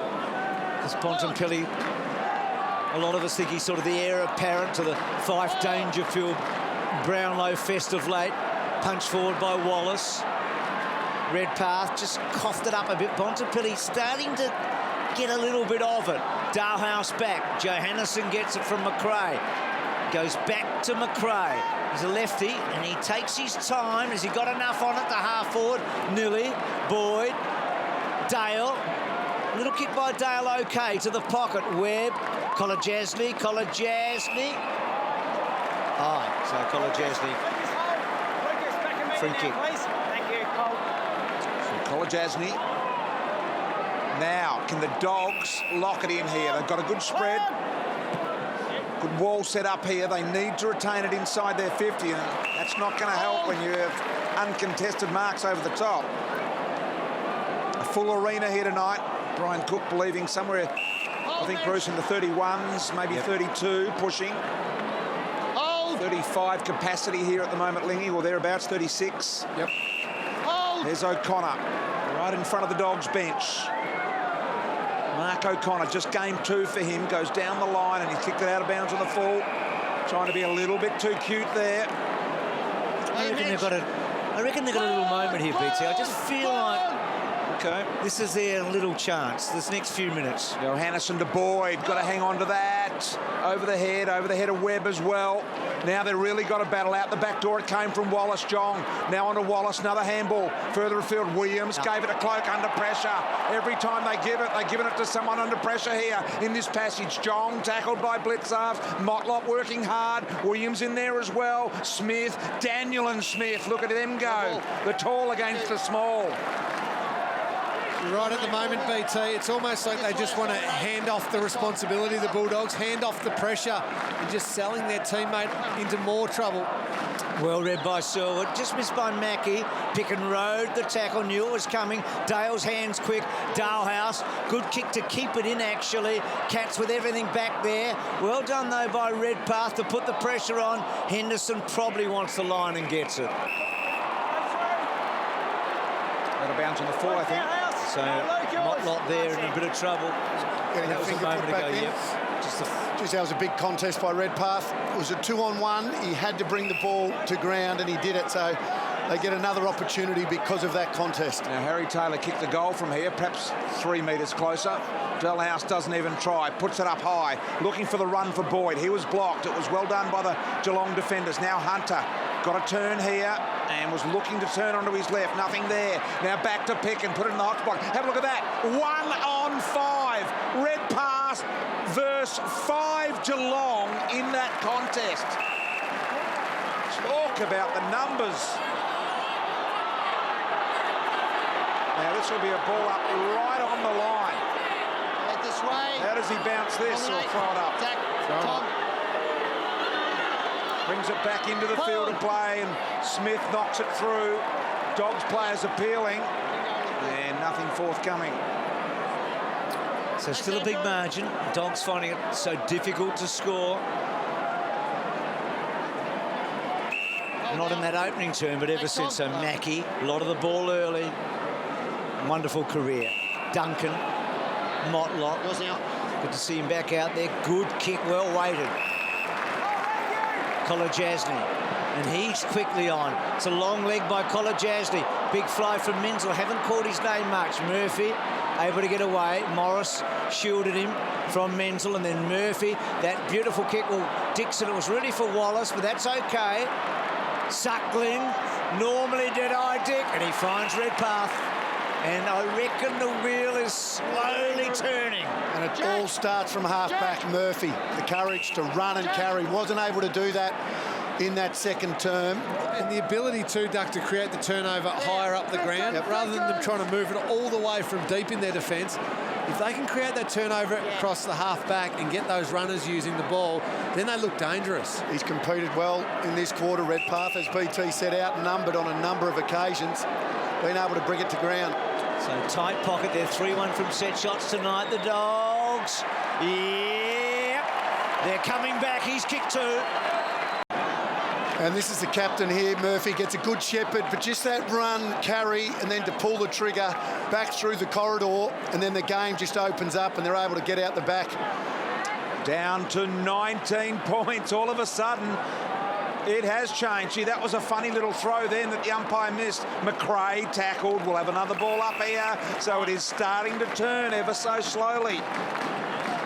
This Bontempelli, a lot of us think he's sort of the heir apparent to the Fife Dangerfield Brownlow fest of late. Punched forward by Wallace. Redpath just coughed it up a bit. Bontempelli starting to get a little bit of it. Dalhouse back. Johannesson gets it from McRae. Goes back to McRae. He's a lefty, and he takes his time. Has he got enough on it to half forward? Nilly, Boyd, Dale. Little kick by Dale, okay, to the pocket. Webb, Kolajasny. Aye, so Kolajasny. Free kick. Thank you, Cole. So Kolajasny. Now, can the Dogs lock it in here? They've got a good spread. Good wall set up here. They need to retain it inside their 50, and that's not going to help when you have uncontested marks over the top. A full arena here tonight. Brian Cook believing somewhere, I think, Bruce, in the 31s, maybe 32, pushing. 35 capacity here at the moment, Lingy, or thereabouts, 36. Yep. There's O'Connor, right in front of the Dogs bench. Mark O'Connor, just game 2 for him, goes down the line, and he's kicked it out of bounds on the full. Trying to be a little bit too cute there. I reckon they've got a little moment here, BT. I just feel like this is their little chance, this next few minutes. Johannesson to Boyd, got to hang on to that. Over the head of Webb as well. Now they've really got to battle out the back door. It came from Wallace. Jong now onto Wallace, another handball. Further afield, Williams gave it a Cloak under pressure. Every time they give it, they're giving it to someone under pressure here in this passage. Jong tackled by Blitzarf. Motlop working hard. Williams in there as well. Smith, Daniel and Smith. Look at them go. The tall against the small. Right at the moment, BT, it's almost like they just want to hand off the responsibility, the Bulldogs, hand off the pressure, and just selling their teammate into more trouble. Well read by Selwood, just missed by Mackie. Pick and rode the tackle, knew it was coming. Dale's hands quick. Dalhouse, good kick to keep it in, actually. Cats with everything back there. Well done, though, by Redpath to put the pressure on. Henderson probably wants the line and gets it. Out of bounds on the full, I think. So Motlop there in a bit of trouble. That was a moment ago, yep. That was a big contest by Redpath. It was a 2-on-1. He had to bring the ball to ground, and he did it. So they get another opportunity because of that contest. Now, Harry Taylor kicked the goal from here, perhaps 3 metres closer. Delhouse doesn't even try, puts it up high, looking for the run for Boyd. He was blocked. It was well done by the Geelong defenders. Now Hunter got a turn here and was looking to turn onto his left. Nothing there. Now back to Pick and put it in the hot spot. Have a look at that. 1 on 5. Redpath versus 5 Geelong in that contest. Talk about the numbers. Now this will be a ball up right on the line. Right this way. How does he bounce this or throw it up? Tom. Brings it back into the field of play and Smith knocks it through. Dogs players appealing and nothing forthcoming. So still a big margin. Dogs finding it so difficult to score. Not in that opening term, but ever since. So Mackie, a lot of the ball early. Wonderful career. Duncan, Motlop. Good to see him back out there. Good kick, well weighted. Kolajasny, and he's quickly on. It's a long leg by Kolajasny. Big fly from Menzel. Haven't called his name much. Murphy able to get away. Morris shielded him from Menzel, and then Murphy. That beautiful kick. Well, Dixon, it was really for Wallace, but that's okay. Suckling, normally dead-eye Dick, and he finds Redpath. And I reckon the wheel is slowly turning. And it all starts from half-back Murphy. The courage to run and carry. Wasn't able to do that in that second term. And the ability to, Duck, to create the turnover higher up the ground, rather than them trying to move it all the way from deep in their defence. If they can create that turnover across the half-back and get those runners using the ball, then they look dangerous. He's competed well in this quarter, Redpath, as BT said, outnumbered on a number of occasions, been able to bring it to ground. So tight pocket there, 3-1 from set shots tonight, the Dogs. Yep, they're coming back, he's kicked 2. And this is the captain here, Murphy, gets a good shepherd, but just that run, carry, and then to pull the trigger back through the corridor, and then the game just opens up and they're able to get out the back. Down to 19 points all of a sudden. It has changed. Gee, that was a funny little throw then that the umpire missed. McRae tackled. We'll have another ball up here. So it is starting to turn ever so slowly.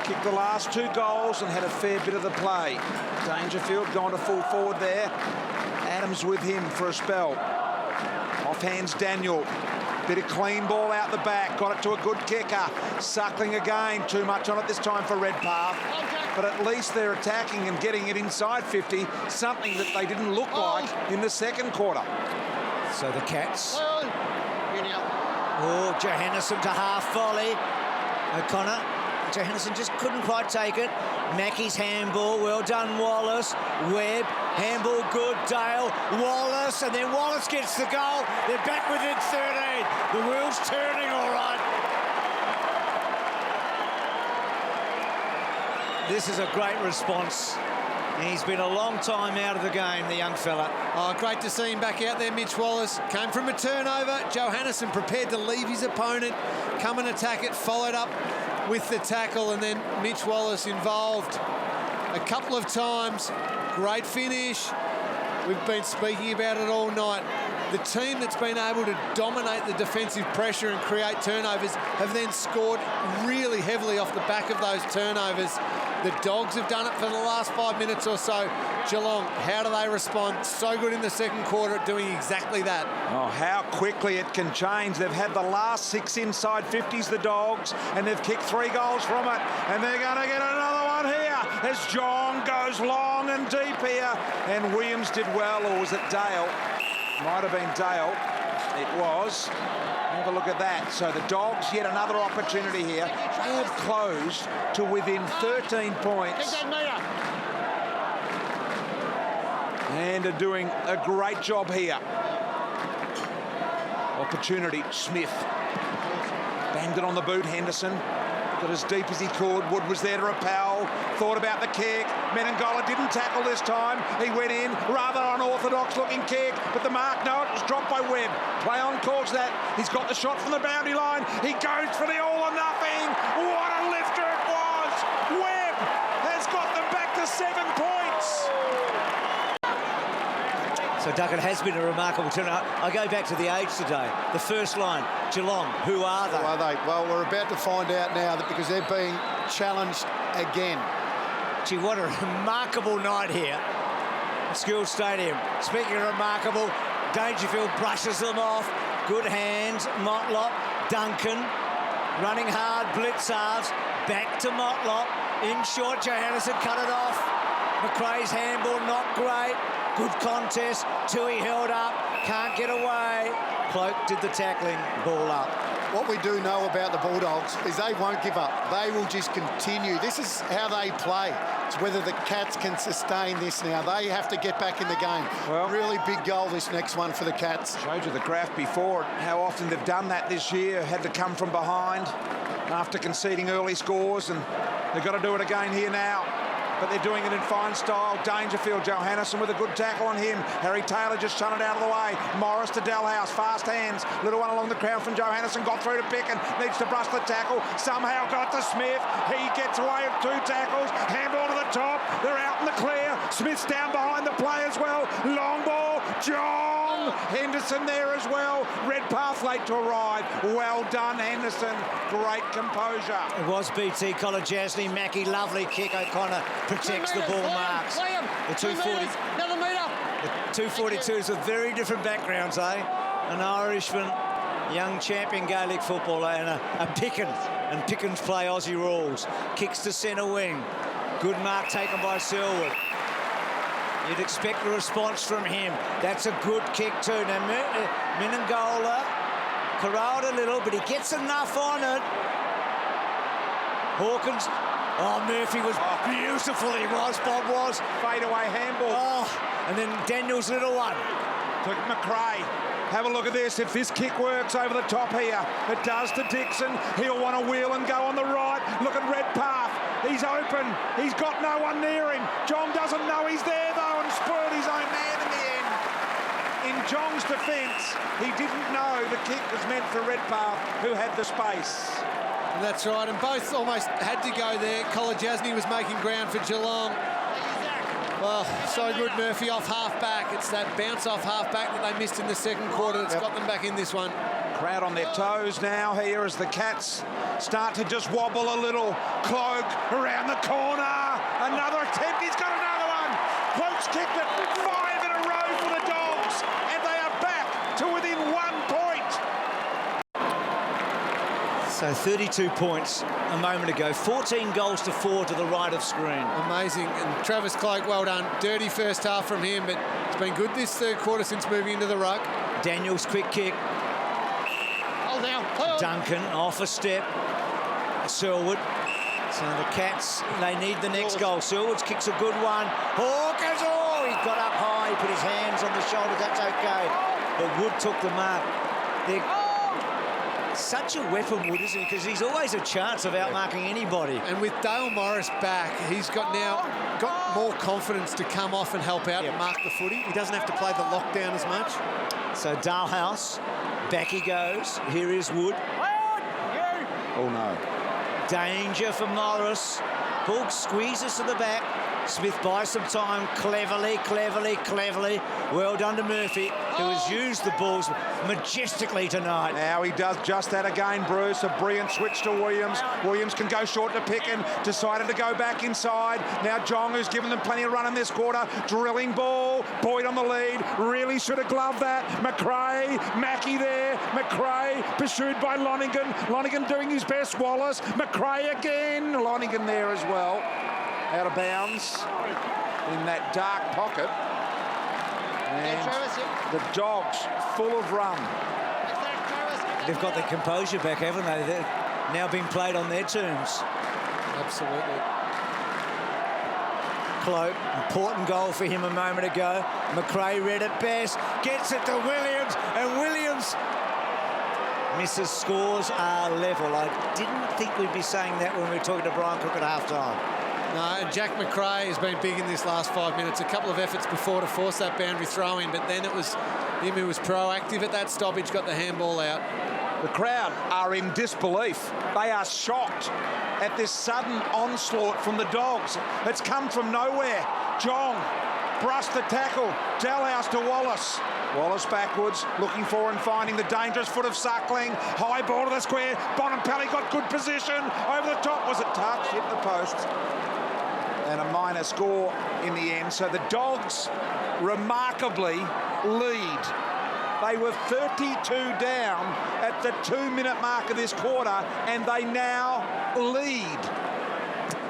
Kicked the last 2 goals and had a fair bit of the play. Dangerfield going to full forward there. Adams with him for a spell. Off hands Daniel. Bit of clean ball out the back. Got it to a good kicker. Suckling again. Too much on it this time for Redpath. But at least they're attacking and getting it inside 50, something that they didn't look like in the second quarter. So the Cats. Oh, Johannesson to half volley. O'Connor. Johannesson just couldn't quite take it. Mackey's handball, well done Wallace. Webb, handball good, Dale, Wallace, and then Wallace gets the goal. They're back within 13. The wheel's turning all right. This is a great response. He's been a long time out of the game, the young fella. Oh, great to see him back out there, Mitch Wallace. Came from a turnover. Johannesson prepared to leave his opponent, come and attack it, followed up with the tackle, and then Mitch Wallace involved a couple of times. Great finish. We've been speaking about it all night. The team that's been able to dominate the defensive pressure and create turnovers have then scored really heavily off the back of those turnovers. The Dogs have done it for the last 5 minutes or so. Geelong, how do they respond? So good in the second quarter at doing exactly that. Oh, how quickly it can change. They've had the last 6 inside 50s, the Dogs, and they've kicked 3 goals from it. And they're going to get another one here as John goes long and deep here. And Williams did well, or was it Dale? Might have been Dale. It was. Have a look at that. So the Dogs, yet another opportunity here. They have closed to within 13 points. And are doing a great job here. Opportunity, Smith. Banged it on the boot, Henderson. Got as deep as he could. Wood was there to repel. Thought about the kick. Menengola didn't tackle this time. He went in, rather unorthodox looking kick, but the mark, no, it was dropped by Webb. Play on calls that. He's got the shot from the boundary line. He goes for the all or nothing. What a lifter it was. Webb has got them back to 7 points. So So, Doug, it has been a remarkable turnout. I go back to the age today. The first line, Geelong, who are they? Who are they? Well, we're about to find out now that because they're being challenged again. Gee, what a remarkable night here at School Stadium. Speaking of remarkable, Dangerfield brushes them off. Good hands, Motlop, Duncan, running hard, blitz halves, back to Motlop. In short, Johannesson cut it off. McRae's handball, not great. Good contest. Tui held up, can't get away. Cloak did the tackling, ball up. What we do know about the Bulldogs is they won't give up. They will just continue. This is how they play. It's whether the Cats can sustain this now. They have to get back in the game. Well, really big goal, this next one for the Cats. Showed you the graph before, how often they've done that this year, had to come from behind after conceding early scores, and they've got to do it again here now. But they're doing it in fine style. Dangerfield, Johannesson with a good tackle on him. Harry Taylor just shut it out of the way. Morris to Dalhouse, fast hands. Little one along the ground from Johannesson, got through to Picken, needs to brush the tackle. Somehow got to Smith. He gets away with 2 tackles. Handball to the top. They're out in the clear. Smith's down behind the play as well. Long ball. Jong. Henderson there as well. Redpath late to arrive. Well done, Henderson. Great composure. It was BT Kolajasny, Mackie, lovely kick. O'Connor protects the ball marks. The 240, the 242s are very different backgrounds, eh? An Irishman, young champion Gaelic footballer, and a Picken. And Pickens play Aussie rules. Kicks to centre wing. Good mark taken by Selwood. You'd expect a response from him. That's a good kick too. Now Minangola corralled a little, but he gets enough on it. Hawkins. Oh, Murphy was beautiful, he was, Bob was. Fadeaway handball. Oh, and then Daniel's little one. To McRae. Have a look at this. If this kick works over the top here, it does to Dixon. He'll want to wheel and go on the right. Look at Redpath. He's open. He's got no one near him. John doesn't know he's there, though, and spoiled his own man in the end. In Jong's defence, he didn't know the kick was meant for Redpath, who had the space. And that's right, and both almost had to go there. Kolajasny was making ground for Geelong. Well, so good, Murphy off half-back. It's that bounce off half-back that they missed in the second quarter that's got them back in this one. Crowd on their toes now here as the Cats start to just wobble a little. Cloak around the corner. Another attempt. He's got another one. Cloak's kicked it 5 in a row for the Dogs, and they are back to within 1 point. So 32 points a moment ago. 14 goals to 4 to the right of screen. Amazing. And Travis Cloak, well done. Dirty first half from him, but it's been good this third quarter since moving into the ruck. Daniels, quick kick. Oh, now. Duncan off a step. Selwood. So the Cats, they need the next goal. Selwood kicks a good one. Hawkins, oh, he got up high. He put his hands on the shoulders. That's okay. But Wood took the mark. They're such a weapon, Wood, isn't he? Because he's always a chance of outmarking anybody. And with Dale Morris back, he's got more confidence to come off and help out and mark the footy. He doesn't have to play the lockdown as much. So Dalhouse, back he goes. Here is Wood. Oh, no. Danger for Morris. Ball squeezes to the back. Smith buys some time, cleverly. Well done to Murphy, who has used the balls majestically tonight. Now he does just that again, Bruce. A brilliant switch to Williams. Williams can go short to Picken. Decided to go back inside. Now Jong, who's given them plenty of run in this quarter. Drilling ball. Boyd on the lead. Really should have gloved that. McRae. Mackie there. McRae pursued by Lonergan. Lonergan doing his best. Wallace. McRae again. Lonergan there as well. Out of bounds in that dark pocket. And the Dogs full of run. They've got their composure back, haven't they? They're now being played on their terms. Absolutely. Cloak, important goal for him a moment ago. McRae read it best, gets it to Williams, and Williams misses. Scores are level. I didn't think we'd be saying that when we were talking to Brian Cook at half-time. No, and Jack McRae has been big in this last 5 minutes. A couple of efforts before to force that boundary throw in, but then it was him who was proactive at that stoppage, got the handball out. The crowd are in disbelief. They are shocked at this sudden onslaught from the Dogs. It's come from nowhere. Jong Brust the tackle. Dalhouse to Wallace. Wallace backwards, looking for and finding the dangerous foot of Suckling. High ball to the square. Bontempelli got good position. Over the top. Was it touch? Hit the post. And a minor score in the end. So the Dogs remarkably lead. They were 32 down at the 2-minute mark of this quarter, and they now lead.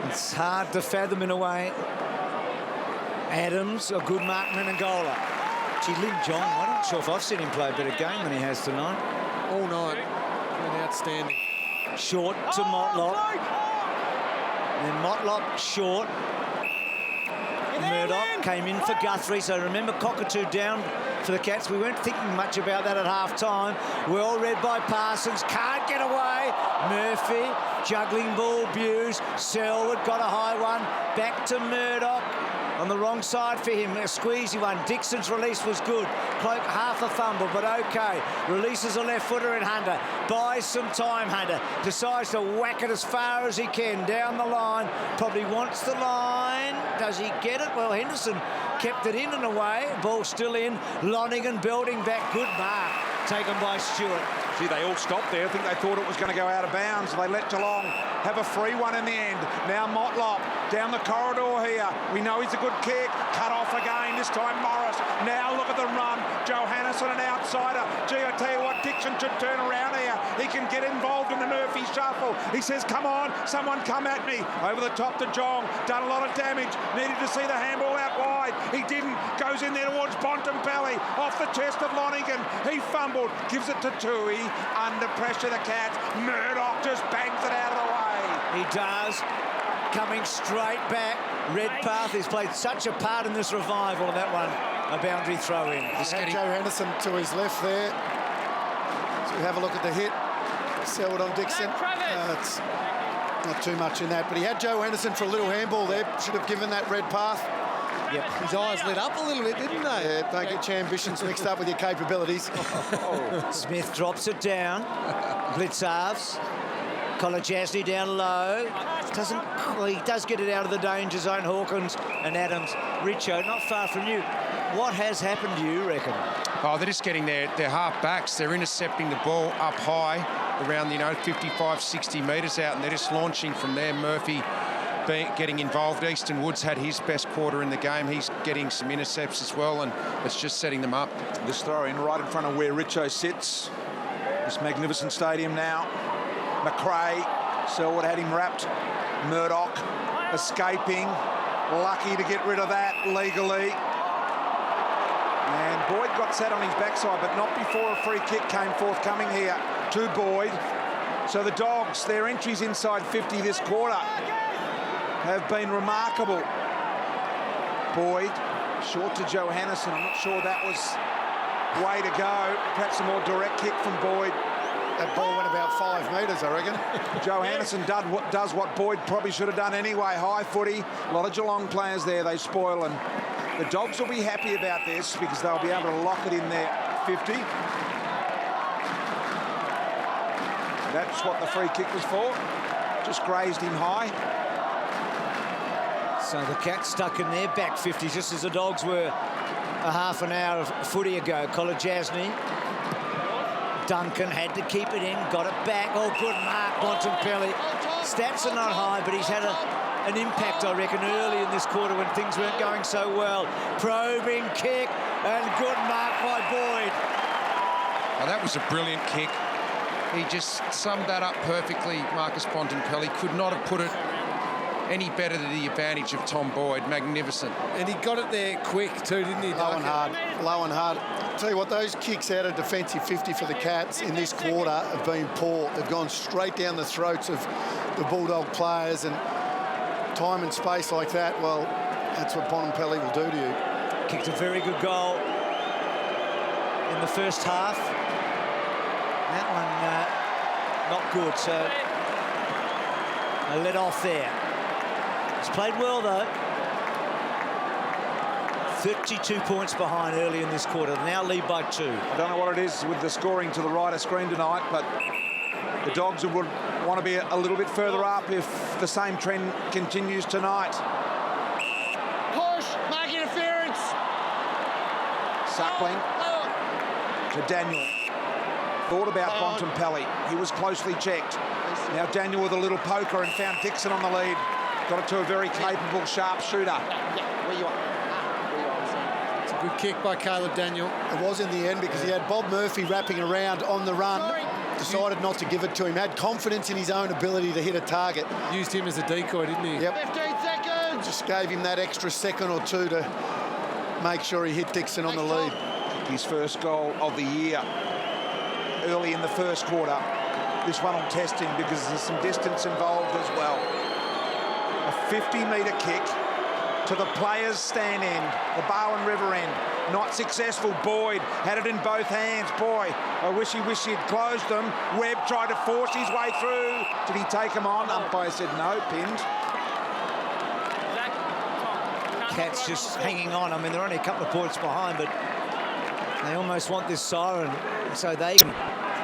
It's hard to fathom in a way. Adams, a good mark, Menangola. Gee, Lin Jong, I'm not sure if I've seen him play a better game than he has tonight. All night. Been outstanding. Short to Motlop. Then Motlop short. Murdoch came in for Guthrie, so remember Cockatoo down for the Cats. We weren't thinking much about that at half-time. Well read by Parsons, can't get away. Murphy, juggling ball, Buse. Selwood got a high one, back to Murdoch. On the wrong side for him, a squeezy one. Dixon's release was good. Cloak half a fumble, but okay. Releases a left footer in Hunter. Buys some time, Hunter. Decides to whack it as far as he can. Down the line. Probably wants the line. Does he get it? Well, Henderson kept it in and away. Ball still in. Lonergan building back. Good mark. Taken by Stewart. Gee, they all stopped there. I think they thought it was going to go out of bounds. They let Geelong have a free one in the end. Now Motlop down the corridor here. We know he's a good kick. Cut off again, this time Morris. Now look at the run. Johannison, an outsider. Gee, I tell you what, Dixon should turn around here. He can get involved in the Murphy shuffle. He says, come on, someone come at me. Over the top to Jong. Done a lot of damage. Needed to see the handball out wide. He didn't. Goes in there towards Bontempelli. Off the chest of Lonergan. He fumbled. Gives it to Tui. Under pressure, the Cats. Murdoch just bangs it out of the way. He does. Coming straight back. Redpath has played such a part in this revival. That one, a boundary throw in. Joe Henderson to his left there. So we have a look at the hit. Selwood on Dixon. It's not too much in that, but he had Joe Henderson for a little handball there. Should have given that Redpath. Yep. His eyes lit up a little bit, didn't they? Yeah, don't get your ambitions mixed up with your capabilities. Smith drops it down. Blitz halves. Kolajasny down low. He does get it out of the danger zone. Hawkins and Adams. Richo, not far from you. What has happened, do you reckon? Oh, they're just getting their half backs. They're intercepting the ball up high around, 55, 60 metres out, and they're just launching from there. Murphy getting involved. Easton Woods had his best quarter in the game. He's getting some intercepts as well, and it's just setting them up. This throw in right in front of where Richo sits. This magnificent stadium now. McRae, Selwood had him wrapped. Murdoch escaping. Lucky to get rid of that legally. And Boyd got sat on his backside, but not before a free kick came forthcoming here to Boyd. So the Dogs, their entries inside 50 this quarter have been remarkable. Boyd, short to Johannison. I'm not sure that was way to go. Perhaps a more direct kick from Boyd. That ball went about 5 metres, I reckon. Johannison does what Boyd probably should have done anyway. High footy. A lot of Geelong players there. They spoil, and the Dogs will be happy about this because they'll be able to lock it in there 50. That's what the free kick was for. Just grazed him high. So the Cats stuck in their back 50 just as the Dogs were a half an hour of footy ago. Kolajasny. Duncan had to keep it in, got it back. Oh, good mark, Bontempelli. Stats are not high, but he's had an impact, I reckon, early in this quarter when things weren't going so well. Probing kick, and good mark by Boyd. Oh, that was a brilliant kick. He just summed that up perfectly, Marcus Bontempelli. Could not have put it any better to the advantage of Tom Boyd. Magnificent. And he got it there quick too, didn't he? Low and hard. Low and hard. Tell you what, those kicks out of defensive 50 for the Cats in this quarter have been poor. They've gone straight down the throats of the Bulldog players, and time and space like that, well, that's what Bontempelli will do to you. Kicked a very good goal in the first half. That one not good, so a let off there. He's played well though. 32 points behind early in this quarter. Now lead by 2. I don't know what it is with the scoring to the right of screen tonight, but the Dogs would want to be a little bit further up if the same trend continues tonight. Push, make interference. Suckling to Daniel. Thought about Bontempelli. He was closely checked. Now Daniel with a little poker and found Dixon on the lead. Got it to a very capable sharp shooter. Where you are? It's a good kick by Caleb Daniel. It was in the end because he had Bob Murphy wrapping around on the run. Decided not to give it to him. Had confidence in his own ability to hit a target. Used him as a decoy, didn't he? Yep. 15 seconds. Just gave him that extra second or two to make sure he hit Dixon on the lead. His first goal of the year early in the first quarter. This one on testing because there's some distance involved as well. A 50-metre kick to the players' stand end, the Barwon River end. Not successful. Boyd had it in both hands. Boy, I wish he had closed them. Webb tried to force his way through. Did he take him on? Umpire said no, pinned. Cats just hanging on. I mean, they're only a couple of points behind, but they almost want this siren so they can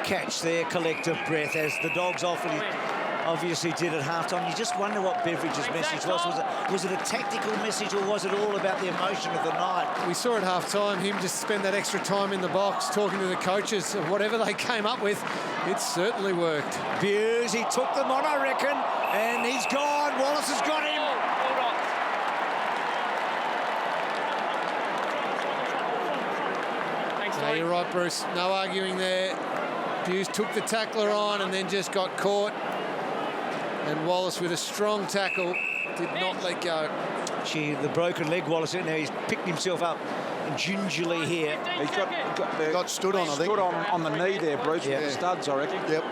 catch their collective breath, as the Dogs obviously did at halftime. You just wonder what Beveridge's message was. Was it a tactical message, or was it all about the emotion of the night? We saw at half-time him just spend that extra time in the box talking to the coaches of whatever they came up with. It certainly worked. Buse, he took them on, I reckon, and he's gone. Wallace has got him. No, you're right, Bruce. No arguing there. Buse took the tackler on and then just got caught. And Wallace, with a strong tackle, did not let go. Gee, the broken leg, Wallace. Now he's picked himself up gingerly here. He Got stood on, I think. Stood on the knee there, Bruce. Yeah. With the studs, I reckon. Yep.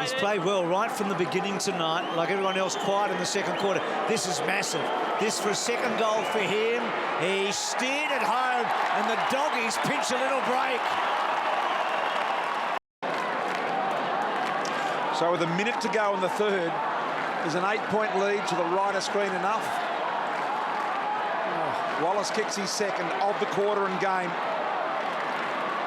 He's played well right from the beginning tonight. Like everyone else, quiet in the second quarter. This is massive. This for a second goal for him. He steered it home, and the Doggies pinch a little break. So with a minute to go in the third, there's an 8-point lead to the right of screen enough. Wallace kicks his second of the quarter and game.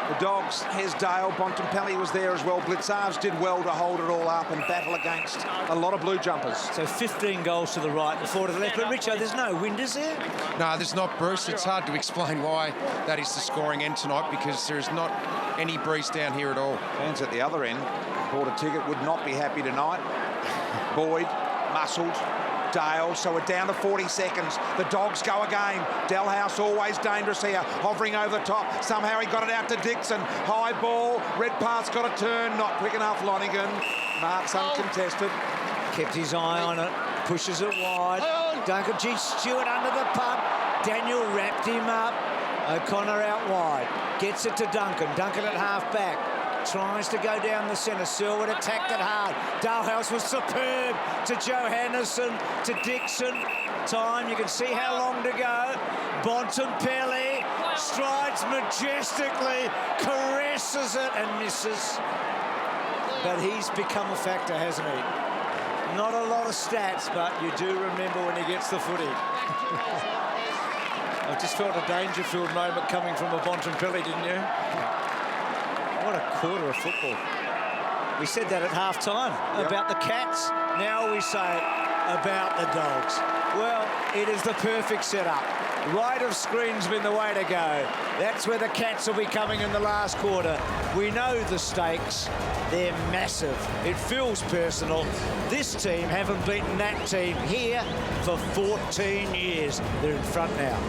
The Dogs, Hesdale, Bontempelli was there as well. Blitzarves did well to hold it all up and battle against a lot of blue jumpers. So 15 goals to the right and 4 to the left. But Richo, there's no wind, is there? No, there's not, Bruce. It's hard to explain why that is the scoring end tonight, because there's not any breeze down here at all. Fans at the other end, bought a ticket, would not be happy tonight. Boyd, muscled. Dale, so we're down to 40 seconds. The Dogs go again. Delhouse always dangerous here, hovering over the top. Somehow he got it out to Dixon. High ball, Redpath's got a turn, not quick enough, Lonigan. Marks uncontested. Kept his eye on it, pushes it wide. Duncan G. Stewart under the pump. Daniel wrapped him up. O'Connor out wide. Gets it to Duncan. Duncan at half back. Tries to go down the centre. Selwood attacked it hard. Dalhouse was superb to Johannesson, to Dixon. Time, you can see how long to go. Bontempelli strides majestically, caresses it and misses. But he's become a factor, hasn't he? Not a lot of stats, but you do remember when he gets the footy. I just felt a Dangerfield moment coming from a Bontempelli, didn't you? What a quarter of football. We said that at half-time about the Cats. Now we say about the Dogs. Well, it is the perfect setup. Right of screen's been the way to go. That's where the Cats will be coming in the last quarter. We know the stakes. They're massive. It feels personal. This team haven't beaten that team here for 14 years. They're in front now.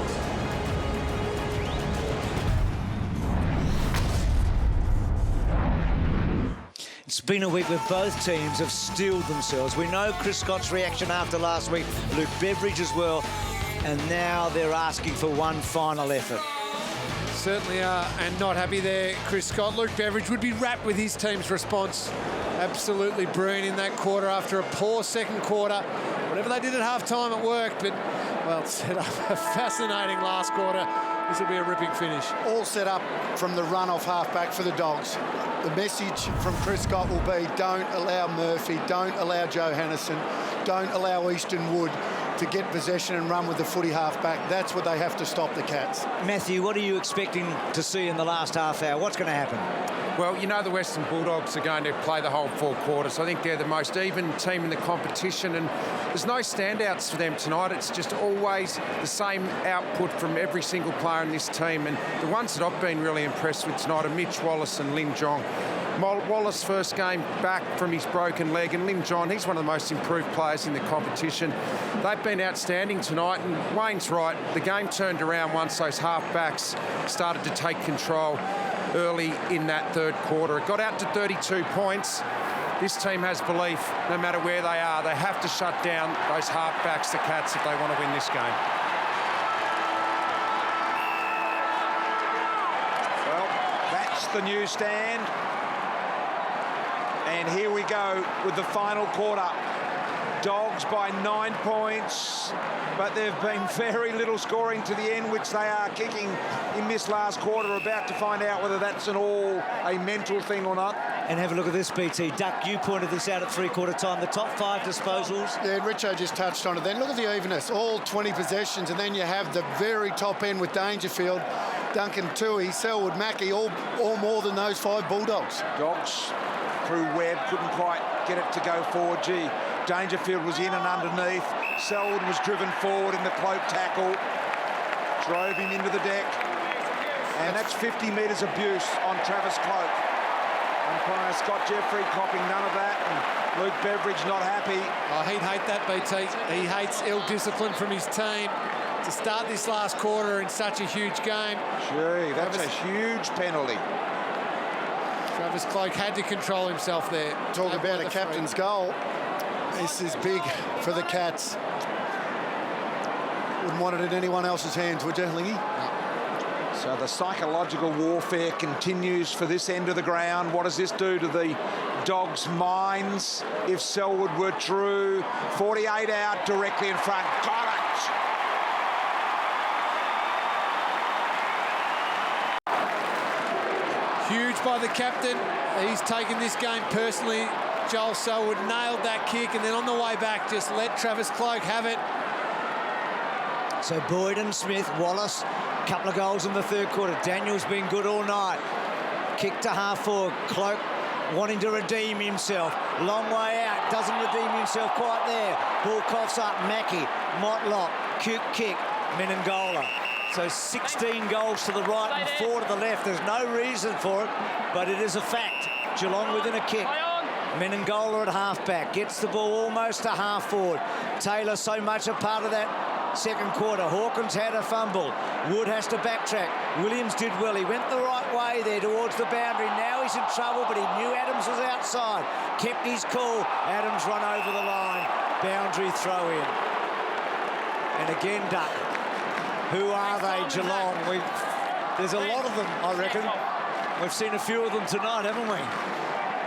It's been a week where both teams have steeled themselves. We know Chris Scott's reaction after last week, Luke Beveridge as well, and now they're asking for one final effort. Certainly are, and not happy there, Chris Scott. Luke Beveridge would be wrapped with his team's response. Absolutely brilliant in that quarter after a poor second quarter. Whatever they did at half-time, it worked, but, well, it set up a fascinating last quarter. This will be a ripping finish. All set up from the run off half-back for the Dogs. The message from Chris Scott will be, don't allow Murphy, don't allow Johannesson, don't allow Easton Wood to get possession and run with the footy half-back. That's what they have to stop the Cats. Matthew, what are you expecting to see in the last half hour? What's going to happen? Well, you know the Western Bulldogs are going to play the whole 4 quarters. I think they're the most even team in the competition, and there's no standouts for them tonight. It's just always the same output from every single player in this team, and the ones that I've been really impressed with tonight are Mitch Wallace and Lin Jong. Wallace first game back from his broken leg, and Lin Jong, he's one of the most improved players in the competition. They've been outstanding tonight, and Wayne's right. The game turned around once those half-backs started to take control early in that 3rd quarter. It got out to 32 points. This team has belief, no matter where they are. They have to shut down those half-backs, the Cats, if they want to win this game. Well, that's the new stand. And here we go with the final quarter. Dogs by 9 points, but there have been very little scoring to the end, which they are kicking in this last quarter. We're about to find out whether that's a mental thing or not. And have a look at this, BT. Duck, you pointed this out at 3-quarter time. The top 5 disposals. Yeah, Richo just touched on it then. Look at the evenness, all 20 possessions, and then you have the very top end with Dangerfield, Duncan Toohey, Selwood, Mackie, all more than those 5 Bulldogs. Dogs through Webb, couldn't quite get it to go forward. Gee, Dangerfield was in and underneath. Selwood was driven forward in the cloak tackle, drove him into the deck, and that's 50 metres abuse on Travis Cloak. Umpire Scott Jeffrey copping none of that, and Luke Beveridge not happy. Oh, he'd hate that, BT. He hates ill discipline from his team to start this last quarter in such a huge game. Gee, that's a huge penalty. Travis Cloak had to control himself there. Talk about a captain's goal. This is big for the Cats. Wouldn't want it in anyone else's hands, would you, Lingy? So the psychological warfare continues for this end of the ground. What does this do to the Dogs' minds if Selwood were true? 48 out, directly in front. Got it! Huge by the captain. He's taken this game personally. Joel Selwood nailed that kick, and then on the way back just let Travis Cloak have it. So Boyd and Smith, Wallace, a couple of goals in the 3rd quarter. Daniel's been good all night. Kick to half forward. Cloak wanting to redeem himself. Long way out. Doesn't redeem himself quite there. Ball coughs up. Mackie, Motlop, cute kick, Menengola. So 16 goals to the right and 4 to the left. There's no reason for it, but it is a fact. Geelong within a kick. Menengola at half-back. Gets the ball almost to half-forward. Taylor so much a part of that 2nd quarter. Hawkins had a fumble. Wood has to backtrack. Williams did well. He went the right way there towards the boundary. Now he's in trouble, but he knew Adams was outside. Kept his cool. Adams run over the line. Boundary throw in. And again, Duck. Who are they, Geelong? There's a lot of them, I reckon. We've seen a few of them tonight, haven't we?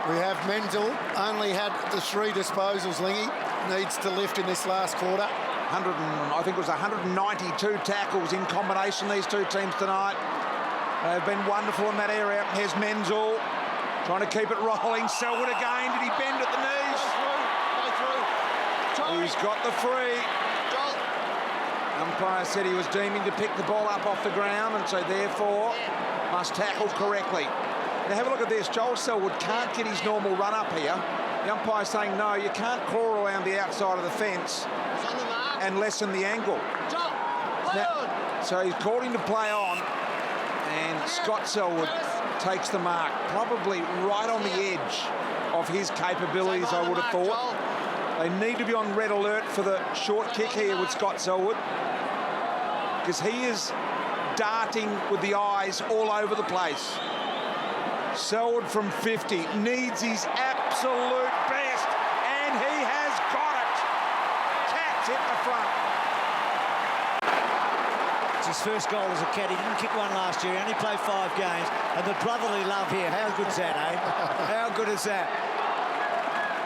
We have Menzel, only had the 3 disposals, Lingy. Needs to lift in this last quarter. I think it was 192 tackles in combination, these 2 teams tonight. They've been wonderful in that area. Here's Menzel trying to keep it rolling. Selwood again. Did he bend at the knees? He's got the free. Umpire said he was deeming to pick the ball up off the ground, and so therefore must tackle correctly. Now have a look at this. Joel Selwood can't get his normal run up here. The umpire's saying, no, you can't crawl around the outside of the fence and lessen the angle. Now, so he's called him to play on, and Scott Selwood takes the mark, probably right on the edge of his capabilities, I would have thought. They need to be on red alert for the short kick here with Scott Selwood, because he is darting with the eyes all over the place. Selwood from 50 needs his absolute best, and he has got it. Cats hit the front. It's his first goal as a Cat. He didn't kick one last year. He only played 5 games. And the brotherly love here. How good's that, eh? How good is that?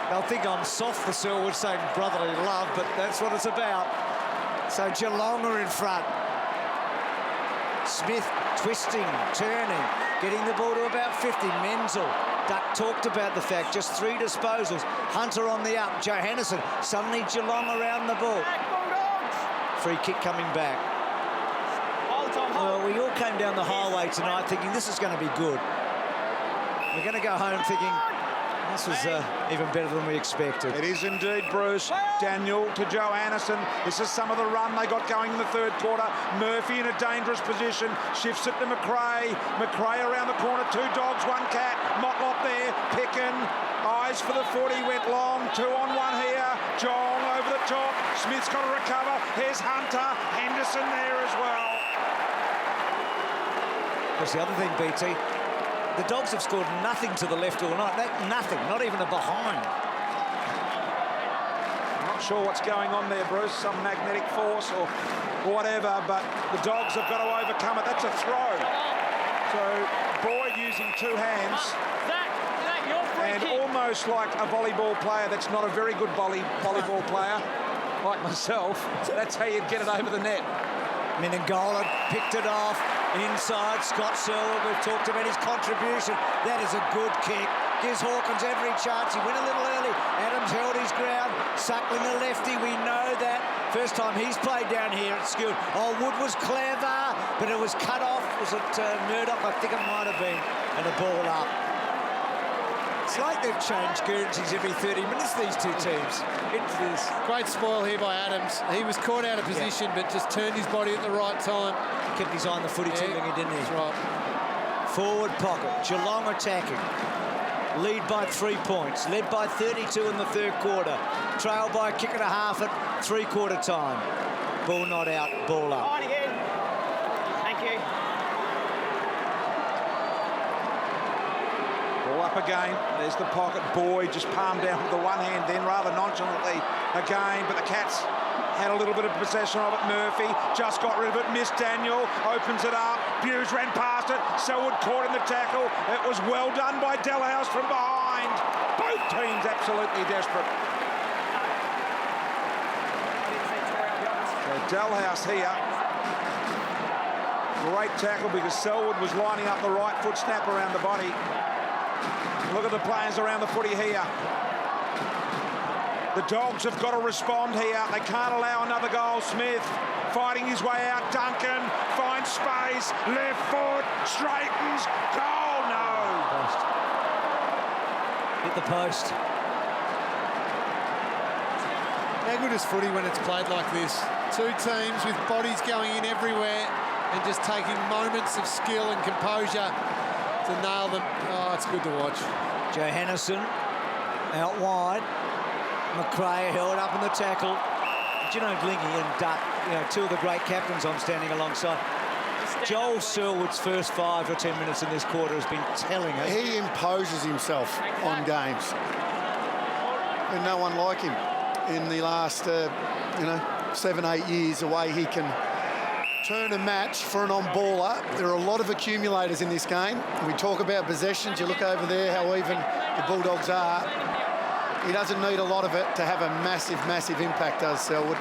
They'll think I'm soft for Selwood saying brotherly love, but that's what it's about. So Geelong are in front. Smith twisting, turning, getting the ball to about 50. Menzel. Duck talked about the fact, just 3 disposals. Hunter on the up. Johannesson. Suddenly Geelong around the ball. free kick coming back. Hold, Tom, hold. Well, we all came down the highway tonight thinking this is going to be good. We're going to go home thinking this was even better than we expected. It is indeed, Bruce. Daniel to Johannesson. This is some of the run they got going in the third quarter. Murphy in a dangerous position. Shifts it to McRae. McRae around the corner. 2 dogs, 1 cat. Motlop there. Pickin. Eyes for the 40. Went long. 2 on 1 here. Jong over the top. Smith's got to recover. Here's Hunter. Henderson there as well. That's the other thing, BT. The Dogs have scored nothing to the left all night. Nothing, not even a behind. I'm not sure what's going on there, Bruce. Some magnetic force or whatever, but the Dogs have got to overcome it. That's a throw. So Boyd using 2 hands. Zach, your free And kick. almost like a volleyball player that's not a very good volleyball player, like myself. So that's how you'd get it over the net. Menengola picked it off. Inside, Scott Selwood, we've talked about his contribution. That is a good kick. Gives Hawkins every chance. He went a little early. Adams held his ground. Suckling the lefty, we know that. First time he's played down here at school. Oh, Wood was clever, but it was cut off. Was it Murdoch? I think it might have been. And a ball up. It's like they've changed Guernseys every 30 minutes, these two teams. It is. Great spoil here by Adams. He was caught out of position, but just turned his body at the right time. Kept his eye on the footy too, didn't he? That's right. Forward pocket. Geelong attacking. Lead by 3 points. Led by 32 in the third quarter. Trail by a kick and a half at 3-quarter time. Ball not out, ball up. On again. Thank you. Ball up again. There's the pocket. Boyd just palmed down with the one hand, then rather nonchalantly again. But the Cats had a little bit of possession of it. Murphy just got rid of it. Missed Daniel. Opens it up. Buse ran past it. Selwood caught in the tackle. It was well done by Delhouse from behind. Both teams absolutely desperate. So Delhouse here. Great tackle because Selwood was lining up the right foot snap around the body. Look at the players around the footy here. The Dogs have got to respond here. They can't allow another goal. Smith fighting his way out. Duncan finds space. Left foot. Straightens. Goal. No. Post. Hit the post. How good is footy when it's played like this? 2 teams with bodies going in everywhere and just taking moments of skill and composure to nail them. Oh, it's good to watch. Johannesson out wide. McRae held up in the tackle. But you know, Lingy and Duck, 2 of the great captains I'm standing alongside. Joel Selwood's first 5 or 10 minutes in this quarter has been telling us. He imposes himself on games. And no one like him in the last, 7-8 years, the way he can turn a match for an on-baller. There are a lot of accumulators in this game. We talk about possessions. You look over there how even the Bulldogs are. He doesn't need a lot of it to have a massive, massive impact, does Selwood.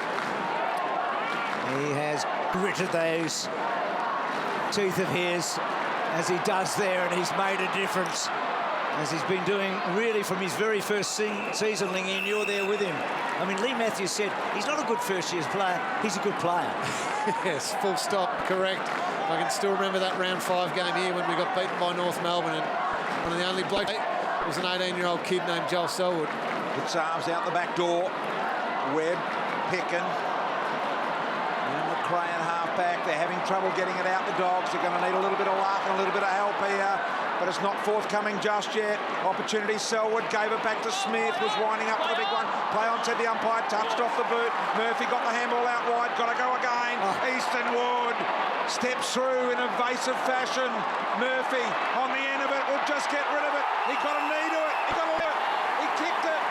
He has gritted those teeth of his as he does there, and he's made a difference. As he's been doing really from his very first season, Lingy, and you're there with him. I mean, Lee Matthews said he's not a good first-year player, he's a good player. Yes, full stop, correct. I can still remember that round 5 game here when we got beaten by North Melbourne, and one of the only blokes was an 18-year-old kid named Joel Selwood. Puts arms out the back door. Webb, Pickin. And McRae and half-back. They're having trouble getting it out, the Dogs. They're going to need a little bit of luck and a little bit of help here. But it's not forthcoming just yet. Opportunity, Selwood gave it back to Smith, was winding up for the big one. Play on, said the umpire, touched off the boot. Murphy got the handball out wide, got to go again. Easton Wood steps through in evasive fashion. Murphy on the end of it, will just get rid of it. He got a knee to it, he got a look. He kicked it.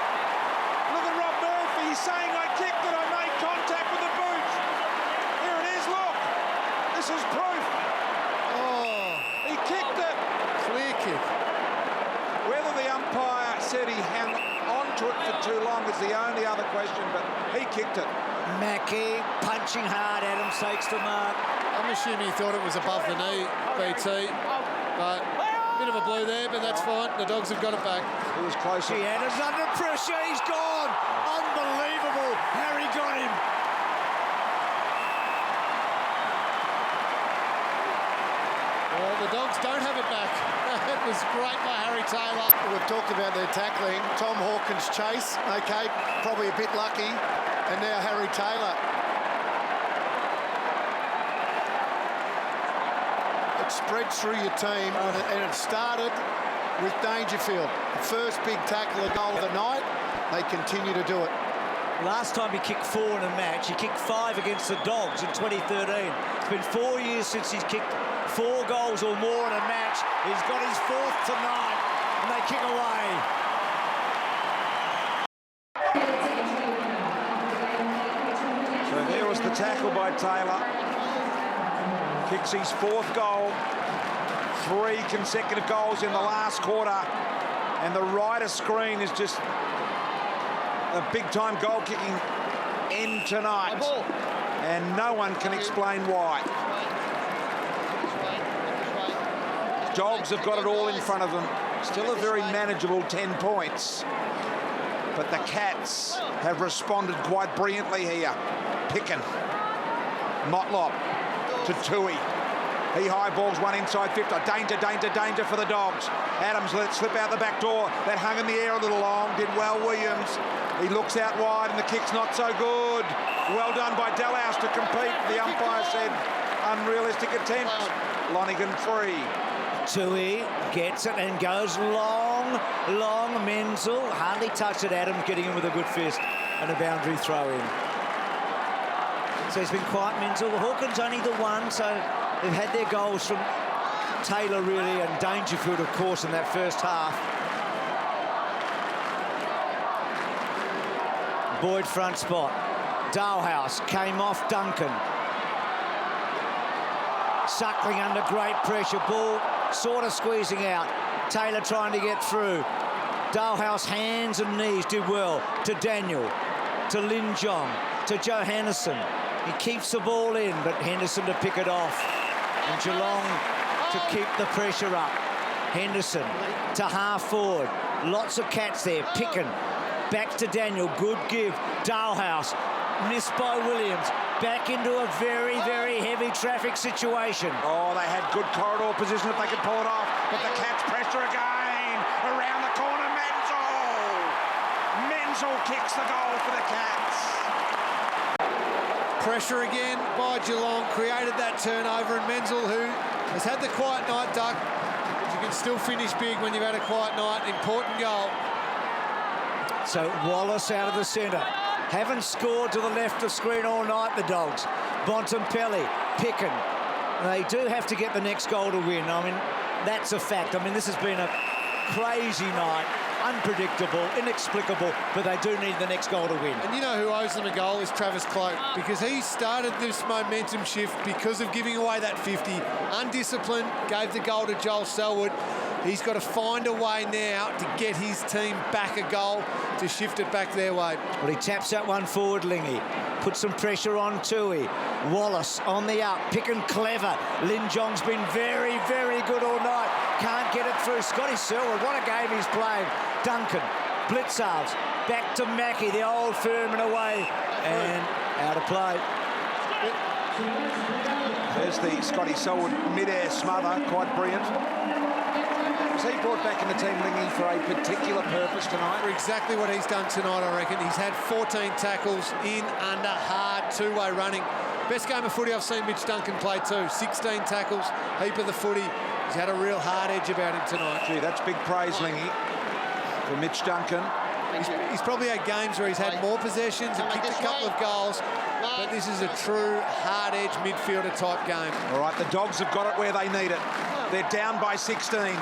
Look at Rob Murphy, he's saying, I kicked it, I made contact with the boot. Here it is, look. This is proof. Oh, He kicked it. clear kick. Whether the umpire said he hung on to it for too long is the only other question, but he kicked it. Mackey punching hard, Adams takes the mark. I'm assuming he thought it was above the knee, BT. But a bit of a blue there, but that's fine. The Dogs have got it back. He was closer. Gee, Adams under pressure, he's gone. Unbelievable, Harry got him. The Dogs don't have it back. It was great by Harry Taylor. We've talked about their tackling. Tom Hawkins' chase, okay, probably a bit lucky. And now Harry Taylor. It spreads through your team, and it started with Dangerfield. The first big tackle of goal of the night. They continue to do it. Last time he kicked 4 in a match, he kicked 5 against the Dogs in 2013. It's been 4 years since he's kicked 4 goals or more in a match. He's got his 4th tonight, and they kick away. So there was the tackle by Taylor. Kicks his 4th goal. 3 consecutive goals in the last quarter. And the Ryder screen is just a big-time goal-kicking end tonight. And no one can explain why. Dogs have got it all in front of them. Still a very manageable 10 points. But the Cats have responded quite brilliantly here. Picken. Motlop to Tui. He high balls one inside 50. Danger, danger, danger for the Dogs. Adams let it slip out the back door. That hung in the air a little long. Did well, Williams. He looks out wide and the kick's not so good. Well done by Dalhouse to compete. The umpire said unrealistic attempt. Lonigan free. Tui gets it and goes long. Menzel hardly touched it. Adams getting in with a good fist and a boundary throw in. So he's been quite Menzel. Hawkins only the one, so they've had their goals from Taylor really and Dangerfield, of course, in that first half. Boyd front spot. Dalhouse came off Duncan. Suckling under great pressure. Ball sort of squeezing out. Taylor trying to get through. Dalhouse hands and knees did well to Daniel, to Lin Jong, to Johannesson. He keeps the ball in, but Henderson to pick it off. And Geelong to keep the pressure up. Henderson to half forward. Lots of Cats there. Picken. Back to Daniel. Good give. Dalhouse. Missed by Williams. Back into a very, very heavy traffic situation. Oh, they had good corridor position if they could pull it off. But the Cats pressure again. Around the corner, Menzel. Menzel kicks the goal for the Cats. Pressure again by Geelong. Created that turnover. And Menzel, who has had the quiet night, Doug. But you can still finish big when you've had a quiet night. Important goal. So Wallace out of the centre. Haven't scored to the left of screen all night, the Dogs. Bontempelli, Picken. They do have to get the next goal to win. I mean, that's a fact. I mean, this has been a crazy night. Unpredictable, inexplicable, but they do need the next goal to win. And you know who owes them a goal is Travis Cloke, because he started this momentum shift because of giving away that 50. Undisciplined, gave the goal to Joel Selwood. He's got to find a way now to get his team back a goal to shift it back their way. Well, he taps that one forward, Lingy. Puts some pressure on Tui. Wallace on the up. Picken clever. Lin Jong's been very, very good all night. Can't get it through. Scotty Selwood, what a game he's played. Duncan, Blitzarves. Back to Mackie, the old firm and away. And out of play. There's the Scotty Selwood mid-air smother. Quite brilliant. Was he brought back in the team, Lingy, for a particular purpose tonight? For exactly what he's done tonight, I reckon. He's had 14 tackles in, under, hard, two-way running. Best game of footy I've seen Mitch Duncan play too. 16 tackles, heap of the footy. He's had a real hard edge about him tonight. Gee, that's big praise, Lingy, for Mitch Duncan. He's probably had games where he's had more possessions and kicked a couple of goals, but this is a true hard-edge midfielder type game. All right, the Dogs have got it where they need it. They're down by 16.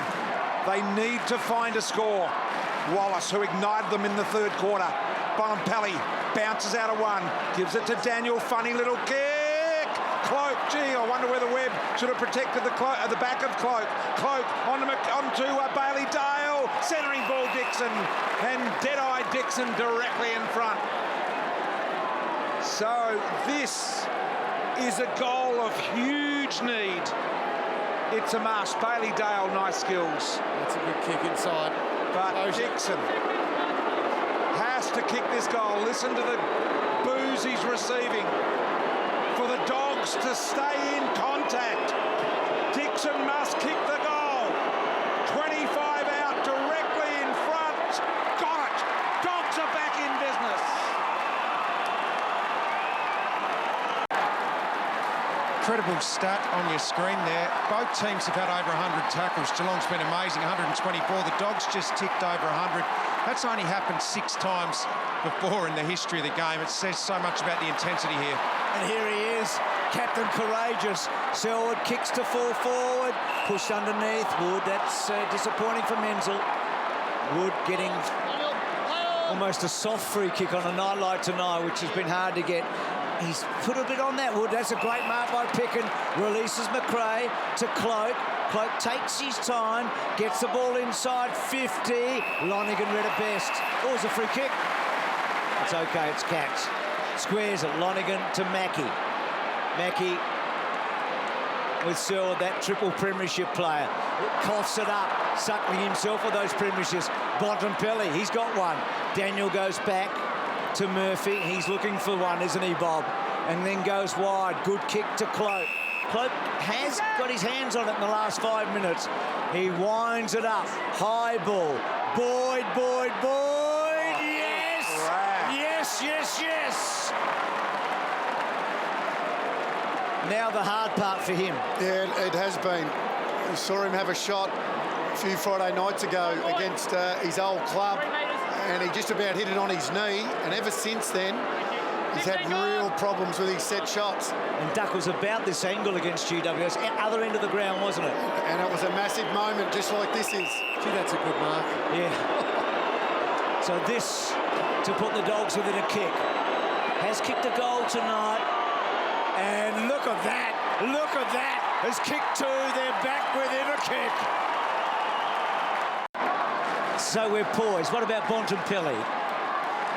They need to find a score. Wallace, who ignited them in the third quarter. Bontempelli bounces out of one, gives it to Daniel. Funny little kick. Cloke, gee, I wonder whether Webb should have protected the back of Cloke. Cloke onto Bailey Dale, centering ball Dixon, and dead-eye Dixon directly in front. So this is a goal of huge need. It's a must. Bailey Dale, nice skills. That's a good kick inside. But Dixon has to kick this goal. Listen to the boos he's receiving. For the Dogs to stay in contact. Dixon must kick the goal. 25 out, directly in front. Got it. Dogs are back in business. Incredible stat on your screen there. Both teams have had over 100 tackles. Geelong's been amazing, 124. The Dogs just ticked over 100. That's only happened 6 times before in the history of the game. It says so much about the intensity here. And here he is, Captain Courageous. Selwood kicks to full forward, pushed underneath. Wood, that's disappointing for Menzel. Wood getting almost a soft free kick on a night like tonight, which has been hard to get. He's put a bit on that, Wood. That's a great mark by Picken. Releases McRae to Cloak. Cloak takes his time, gets the ball inside 50. Lonigan read it best. Oh, it's a free kick. It's okay, it's Cats. Squares it, Lonigan to Mackie. Mackie with Selwood, that triple premiership player. Coughs it up, suckling himself with those premierships. Bontempelli, he's got one. Daniel goes back to Murphy. He's looking for one, isn't he, Bob? And then goes wide. Good kick to Cloak. Cloak has got his hands on it in the last 5 minutes. He winds it up. High ball. Boyd. Yes! Yes! Now the hard part for him. Yeah, it has been. We saw him have a shot a few Friday nights ago against his old club, and he just about hit it on his knee, and ever since then he's had real problems with his set shots. And Duck was about this angle against GWS, other end of the ground, wasn't it? And it was a massive moment, just like this is. Gee, that's a good mark. Yeah. So this to put the Dogs within a kick. Has kicked a goal tonight, and look at that! Has kicked 2. They're back within a kick. So we're poised. What about Bontempelli?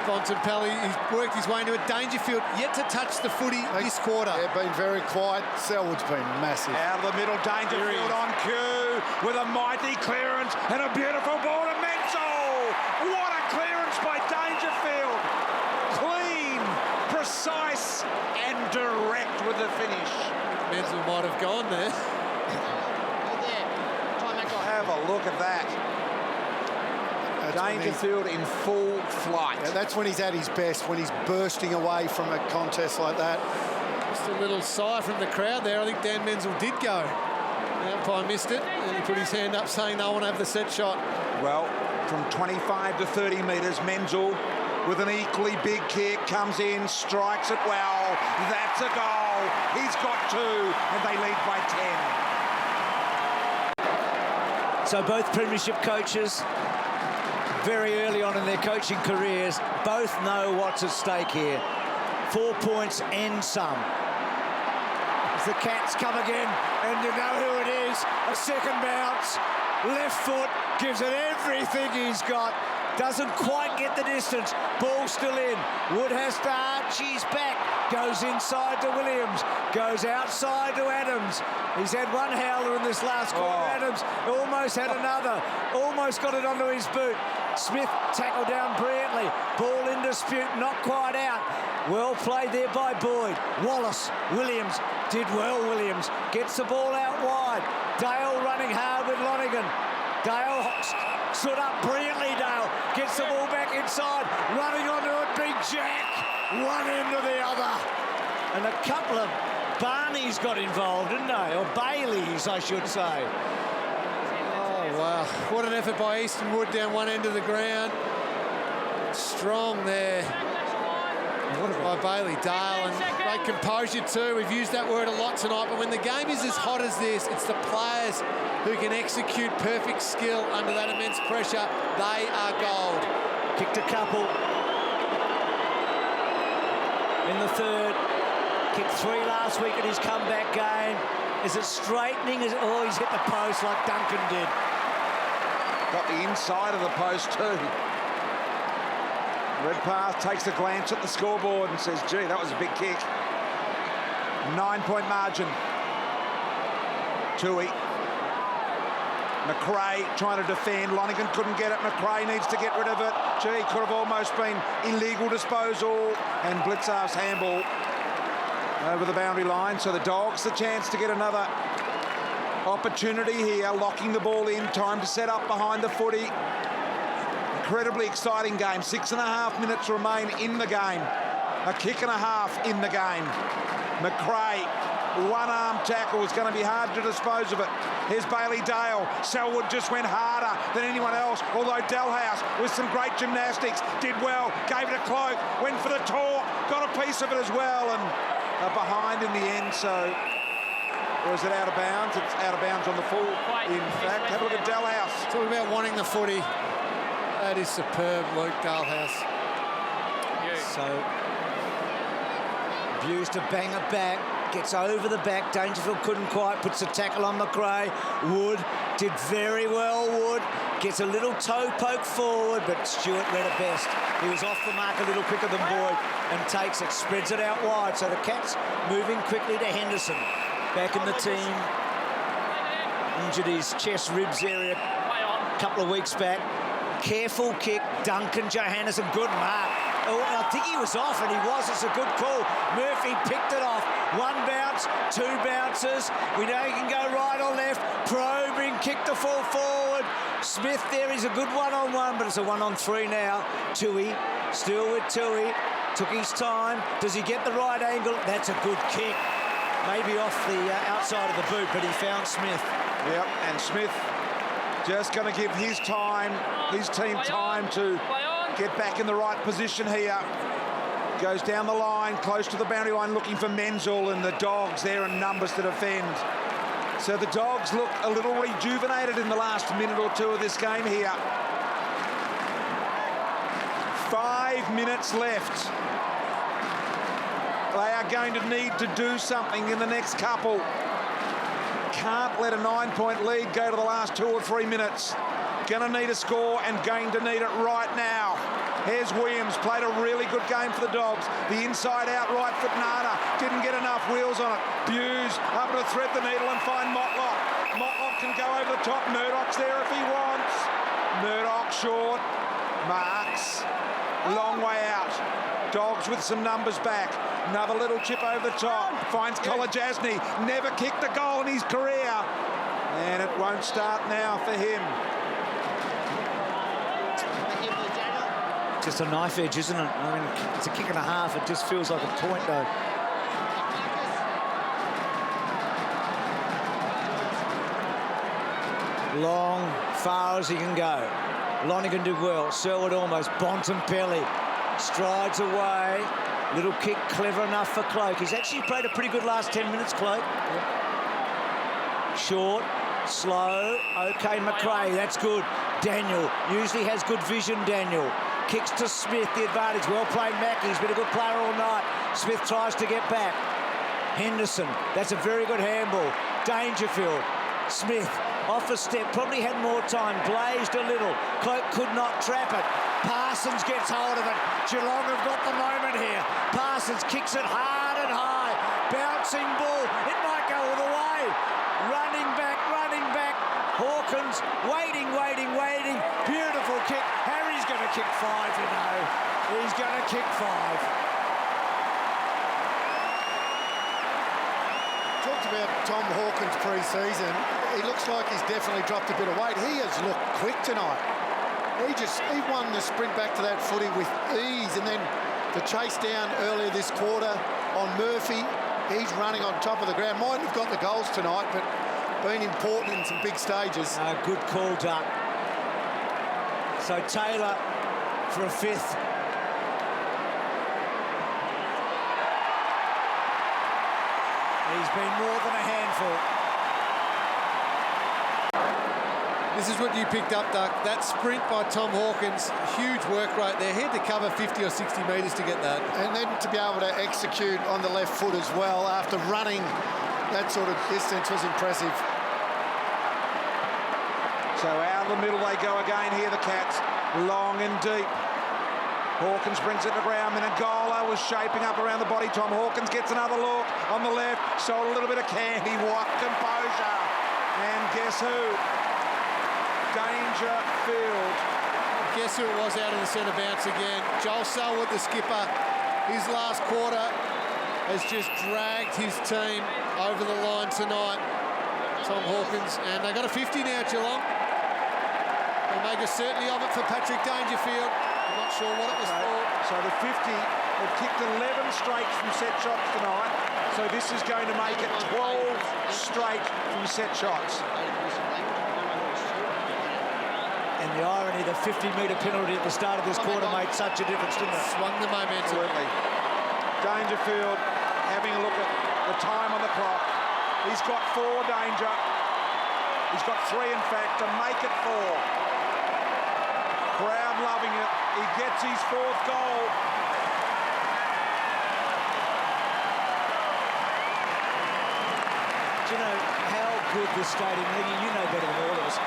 Bontempelli, he's worked his way into a Dangerfield, yet to touch the footy this quarter. They've been very quiet. Selwood's been massive. Out of the middle, Dangerfield on cue with a mighty clearance and a beautiful ball to Menzel. What a clearance by Dangerfield. Clean, precise and direct with the finish. Menzel might have gone there. Have a look at that. Dangerfield in full flight. Yeah, that's when he's at his best, when he's bursting away from a contest like that. Just a little sigh from the crowd there. I think Dan Menzel did go. The umpire missed it, and he put his hand up saying no one have the set shot. Well, from 25 to 30 metres, Menzel with an equally big kick comes in, strikes it well. That's a goal. He's got 2, and they lead by 10. So both premiership coaches, very early on in their coaching careers, both know what's at stake here. 4 points and some. As the Cats come again, and you know who it is. A second bounce, left foot, gives it everything he's got. Doesn't quite get the distance. Ball still in. Wood has to Archie's back. Goes inside to Williams. Goes outside to Adams. He's had one howler in this last quarter. Adams almost had another. Almost got it onto his boot. Smith tackled down brilliantly. Ball in dispute, not quite out. Well played there by Boyd. Wallace, Williams, did well, Williams. Gets the ball out wide. Dale running hard with Lonigan. Dale stood up brilliantly, Dale. Gets the ball back inside. Running onto it, Big Jack. One end to the other. And a couple of Barneys got involved, didn't they? Or Baileys, I should say. Oh, wow. What an effort by Easton Wood down one end of the ground. Strong there. By Bailey Dale, and great composure too. We've used that word a lot tonight, but when the game is as hot as this, it's the players who can execute perfect skill under that immense pressure. They are gold. Kicked a couple in the third. Kicked 3 last week in his comeback game. Is it straightening? Oh, he's hit the post like Duncan did. Got the inside of the post too. Redpath takes a glance at the scoreboard and says, gee, that was a big kick. 9-point margin. Tui. McRae trying to defend. Lonigan couldn't get it. McRae needs to get rid of it. Gee, could have almost been illegal disposal. And Blitzar's handball over the boundary line. So the Dogs the chance to get another Opportunity here, locking the ball in, time to set up behind the footy. Incredibly exciting game. 6.5 minutes remain in the game. A kick and a half in the game. McRae, one-arm tackle is going to be hard to dispose of it. Here's Bailey Dale. Selwood just went harder than anyone else, although Dalhouse, with some great gymnastics, did well, gave it a cloak, went for the talk, got a piece of it as well, and behind in the end, so... Or is it out of bounds? It's out of bounds on the full, in fact. Have a look at Dalhouse. Talking about wanting the footy. That is superb, Luke Dalhouse. So, Buse to bang it back. Gets over the back. Dangerfield couldn't quite. Puts the tackle on McRae. Wood did very well, Wood. Gets a little toe poke forward, but Stewart read it best. He was off the mark a little quicker than Boyd and takes it. Spreads it out wide. So the Cats moving quickly to Henderson. Back in the team. Injured his chest ribs area a couple of weeks back. Careful kick. Duncan Johannesson. Good mark. Oh, I think he was off, and he was. It's a good call. Murphy picked it off. One bounce, two bounces. We know he can go right or left. Probing, kick to fall forward. Smith there is a good one-on-one, but it's a one-on-three now. Tui, still with Tui. Took his time. Does he get the right angle? That's a good kick. Maybe off the outside of the boot, but he found Smith. Yep, and Smith just going to give his team time to get back in the right position here. Goes down the line, close to the boundary line, looking for Menzel, and the Dogs there in numbers to defend. So the Dogs look a little rejuvenated in the last minute or two of this game here. 5 minutes left. They are going to need to do something in the next couple. Can't let a 9-point lead go to the last 2 or 3 minutes. Going to need a score and going to need it right now. Here's Williams, played a really good game for the Dogs. The inside-out right foot Nana, didn't get enough wheels on it. Buse up to thread the needle and find Motlop. Motlop can go over the top. Murdoch's there if he wants. Murdoch short. Marks. Long way out. Dogs with some numbers back. Another little chip over the top. Finds Kolajasny. Never kicked a goal in his career. And it won't start now for him. Just a knife edge, isn't it? I mean, it's a kick and a half. It just feels like a point, though. Long, far as he can go. Lonergan did well. Selwood almost. Bontempelli strides away. Little kick, clever enough for Cloak. He's actually played a pretty good last 10 minutes, Cloak. Short, slow. OK, McRae, that's good. Daniel usually has good vision, Daniel. Kicks to Smith, the advantage. Well played, Mackie. He's been a good player all night. Smith tries to get back. Henderson, that's a very good handball. Dangerfield. Smith, off a step, probably had more time. Blazed a little. Cloak could not trap it. Parsons gets hold of it. Geelong have got the moment here. Parsons kicks it hard and high. Bouncing ball. It might go all the way. Running back, running back. Hawkins waiting, waiting, waiting. Beautiful kick. Harry's going to kick 5, you know. He's going to kick 5. Talked about Tom Hawkins pre-season. He looks like he's definitely dropped a bit of weight. He has looked quick tonight. He won the sprint back to that footy with ease, and then the chase down earlier this quarter on Murphy. He's running on top of the ground. Mightn't have got the goals tonight, but been important in some big stages. Good call, Duck. So Taylor for a 5th. He's been more than a handful. This is what you picked up, Duck. That sprint by Tom Hawkins, huge work rate there. He had to cover 50 or 60 metres to get that. And then to be able to execute on the left foot as well after running that sort of distance was impressive. So out of the middle they go again here, the Cats. Long and deep. Hawkins brings it to ground. Menegola was shaping up around the body. Tom Hawkins gets another look on the left. Sold a little bit of candy. What composure. And guess who? Dangerfield. Guess who it was out of the centre bounce again? Joel Selwood, the skipper. His last quarter has just dragged his team over the line tonight. Tom Hawkins, and they got a 50 now, Geelong. They'll make a certainty of it for Patrick Dangerfield. I'm not sure what it was for. So the 50, they've kicked 11 straight from set shots tonight. So this is going to make it 12 straight from set shots. And the irony, the 50-metre penalty at the start of this quarter made such a difference, didn't it? Swung the momentum. Absolutely. Dangerfield having a look at the time on the clock. He's got 4 danger. He's got 3, in fact, to make it 4. Crowd loving it. He gets his 4th goal. Do you know how good the stadium, Lingy, you know better than all of us,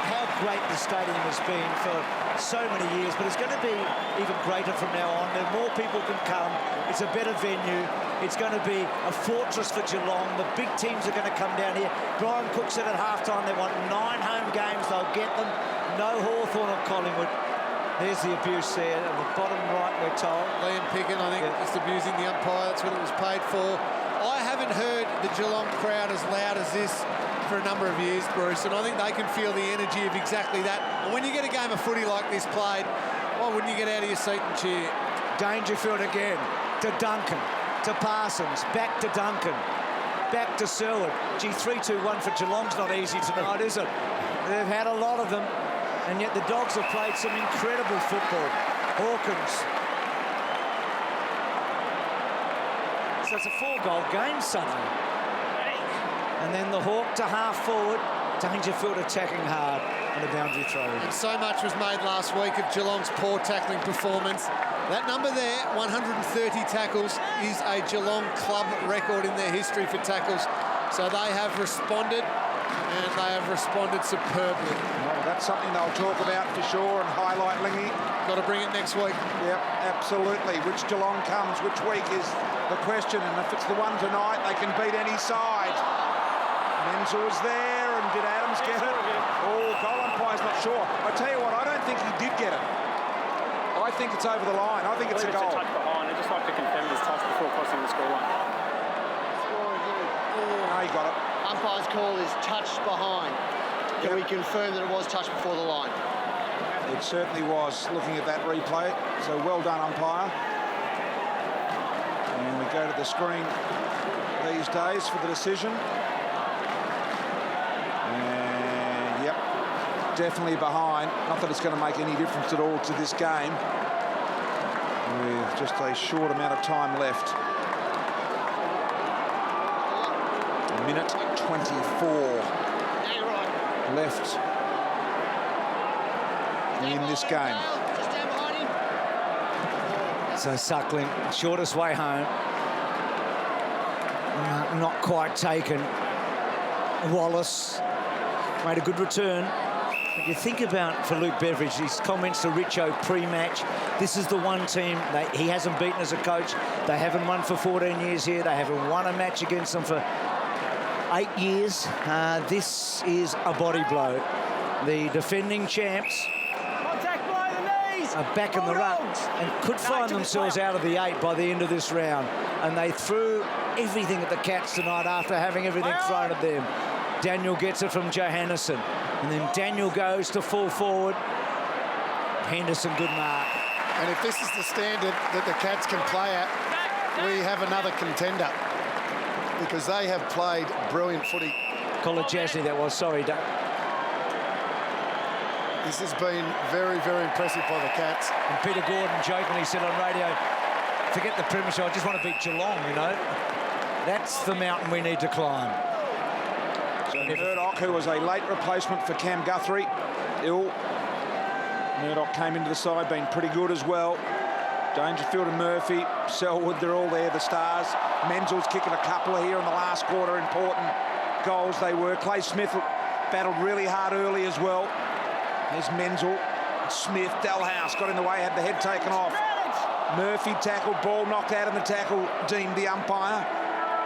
how great the stadium has been for so many years, but it's going to be even greater from now on. There more people can come. It's a better venue. It's going to be a fortress for Geelong. The big teams are going to come down here. Brian Cook said at halftime they want 9 home games. They'll get them. No Hawthorn or Collingwood. There's the abuse there. At the bottom right, we're told. Liam Picken, I think, just abusing the umpire. That's what it was paid for. I haven't heard the Geelong crowd as loud as this for a number of years, Bruce, and I think they can feel the energy of exactly that. And when you get a game of footy like this played, why wouldn't you get out of your seat and cheer? Dangerfield again to Duncan, to Parsons, back to Duncan, back to Selwood. Gee, 3-2-1 for Geelong's not easy tonight, is it? They've had a lot of them, and yet the Dogs have played some incredible football. Hawkins. So it's a 4-goal game suddenly. And then the Hawk to half forward. Dangerfield attacking hard on a boundary throw. And so much was made last week of Geelong's poor tackling performance. That number there, 130 tackles, is a Geelong club record in their history for tackles. So they have responded, and they have responded superbly. Well, that's something they'll talk about for sure and highlight, Lingy. Got to bring it next week. Yep, absolutely. Which Geelong comes, which week is the question. And if it's the one tonight, they can beat any side. Menzel's there, and did Adams get it? Oh, goal umpire's not sure. I tell you what, I don't think he did get it. I think it's over the line. I think it's a goal. It's a touch behind. I'd just like to confirm this touch before crossing the scoreline. No, he got it. Umpire's call is touch behind. Can we confirm that it was touch before the line? It certainly was, looking at that replay. So well done, umpire. And we go to the screen these days for the decision. And, yep, definitely behind. Not that it's going to make any difference at all to this game, with just a short amount of time left. A minute 24 left in this game. So Suckling, shortest way home. Not quite taken. Wallace made a good return. But you think about, for Luke Beveridge, his comments to Richo pre-match, this is the one team that he hasn't beaten as a coach. They haven't won for 14 years here. They haven't won a match against them for 8 years. This is a body blow. The defending champs are back in the run and could find themselves out of the 8 by the end of this round. And they threw everything at the Cats tonight after having everything thrown at them. Daniel gets it from Johannesson. And then Daniel goes to full forward. Henderson, good mark. And if this is the standard that the Cats can play at, we have another contender, because they have played brilliant footy. Kolajasny, that was. Sorry, Doug. This has been very, very impressive by the Cats. And Peter Gordon jokingly said on radio, forget the premiership, I just want to beat Geelong, you know. That's the mountain we need to climb. So Murdoch, who was a late replacement for Cam Guthrie, ill. Murdoch came into the side, been pretty good as well. Dangerfield and Murphy, Selwood, they're all there, the stars. Menzel's kicking a couple here in the last quarter, important goals they were. Clay Smith battled really hard early as well. There's Menzel, Smith, Dalhouse got in the way, had the head taken off. Murphy tackled, ball knocked out in the tackle, deemed the umpire.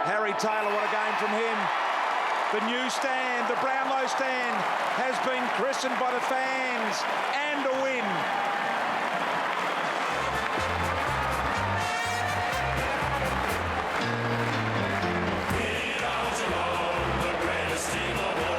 Harry Taylor, what a game from him. The new stand, the Brownlow stand, has been christened by the fans, and a win. We are Geelong, the greatest team of all.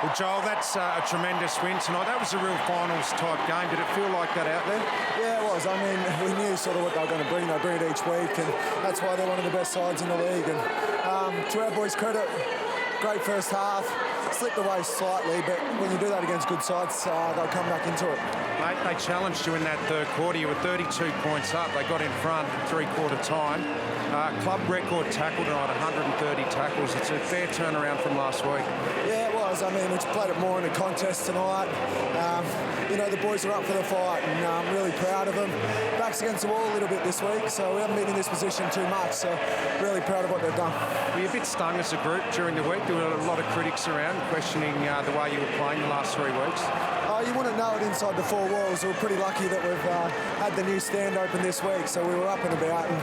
Well, Joel, that's a tremendous win tonight. That was a real finals-type game. Did it feel like that out there? Yeah, it was. I mean, we knew sort of what they were going to bring. They bring it each week, and that's why they're one of the best sides in the league. And to our boys' credit, great first half. Slipped away slightly, but when you do that against good sides, they'll come back into it. Mate, they challenged you in that third quarter. You were 32 points up. They got in front at three-quarter time. Club record tackle tonight, 130 tackles. It's a fair turnaround from last week. Yeah, it was. I mean, we played it more in a contest tonight. You know, the boys are up for the fight, and I'm really proud of them. Backs against the wall a little bit this week, so we haven't been in this position too much, so really proud of what they've done. Were you a bit stung as a group during the week? There were a lot of critics around questioning the way you were playing the last 3 weeks. You wouldn't know it inside the four walls. We're pretty lucky that we've had the new stand open this week, so we were up and about and,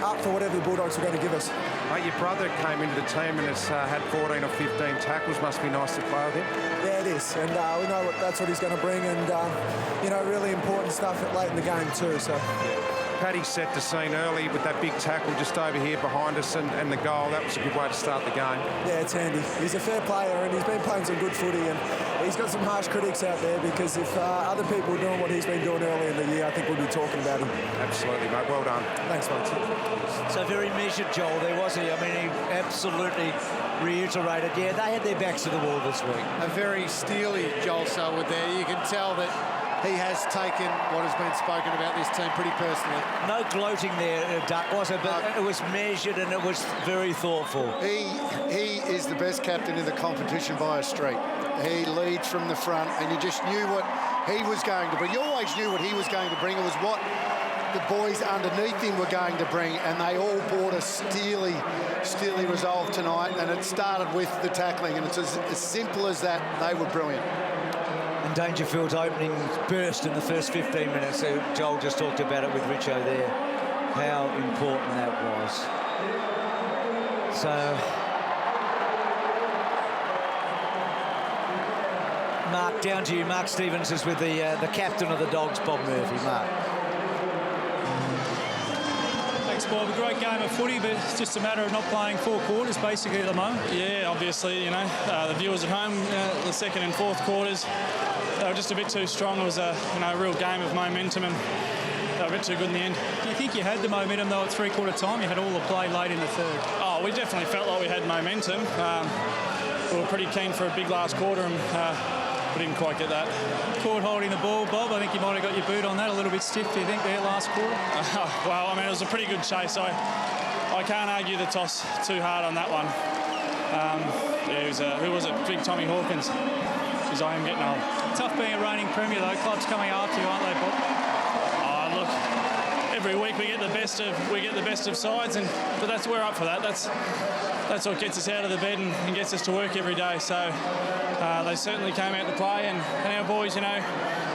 up for whatever the Bulldogs were going to give us. Mate, your brother came into the team and has had 14 or 15 tackles. Must be nice to play with him. Yeah, it is, and we know that's what he's going to bring, and, you know, really important stuff late in the game too. So. Paddy set the scene early with that big tackle just over here behind us and the goal. That was a good way to start the game. Yeah, it's handy. He's a fair player and he's been playing some good footy, and he's got some harsh critics out there because if other people were doing what he's been doing earlier in the year, I think we'd be talking about him. Absolutely, mate. Well done. Thanks, mate. So very measured, Joel, there, wasn't he? I mean, he absolutely reiterated, yeah, they had their backs to the wall this week. A very steely Joel Selwood there. You can tell that he has taken what has been spoken about this team pretty personally. No gloating there, Duck, was it? But it was measured and it was very thoughtful. He is the best captain in the competition by a street. He leads from the front, and you just knew what he was going to bring. You always knew what he was going to bring. It was what the boys underneath him were going to bring, and they all brought a steely resolve tonight, and it started with the tackling, and it's as simple as that. They were brilliant. And Dangerfield's opening burst in the first 15 minutes. Joel just talked about it with Richo there, how important that was. So, Mark, down to you. Mark Stevens is with the captain of the Dogs, Bob Murphy. Mark. Thanks, Bob. A great game of footy, but it's just a matter of not playing 4 quarters, basically, at the moment. Yeah, obviously, you know, the viewers at home, the second and fourth quarters, they were just a bit too strong. It was a real game of momentum, and they were a bit too good in the end. Do you think you had the momentum, though, at three-quarter time? You had all the play late in the third. Oh, we definitely felt like we had momentum. We were pretty keen for a big last quarter, and we didn't quite get that. Caught holding the ball, Bob. I think you might have got your boot on that a little bit stiff, do you think, there last quarter? Well, I mean, it was a pretty good chase. I can't argue the toss too hard on that one. Yeah, it was who was it? Big Tommy Hawkins. Jeez, I am getting old. Tough being a reigning premier, though. Clubs coming after you, aren't they, Bob? Oh, look, every week we get the best of sides, but we're up for that. That's what gets us out of the bed and gets us to work every day. So they certainly came out to play, and our boys, you know,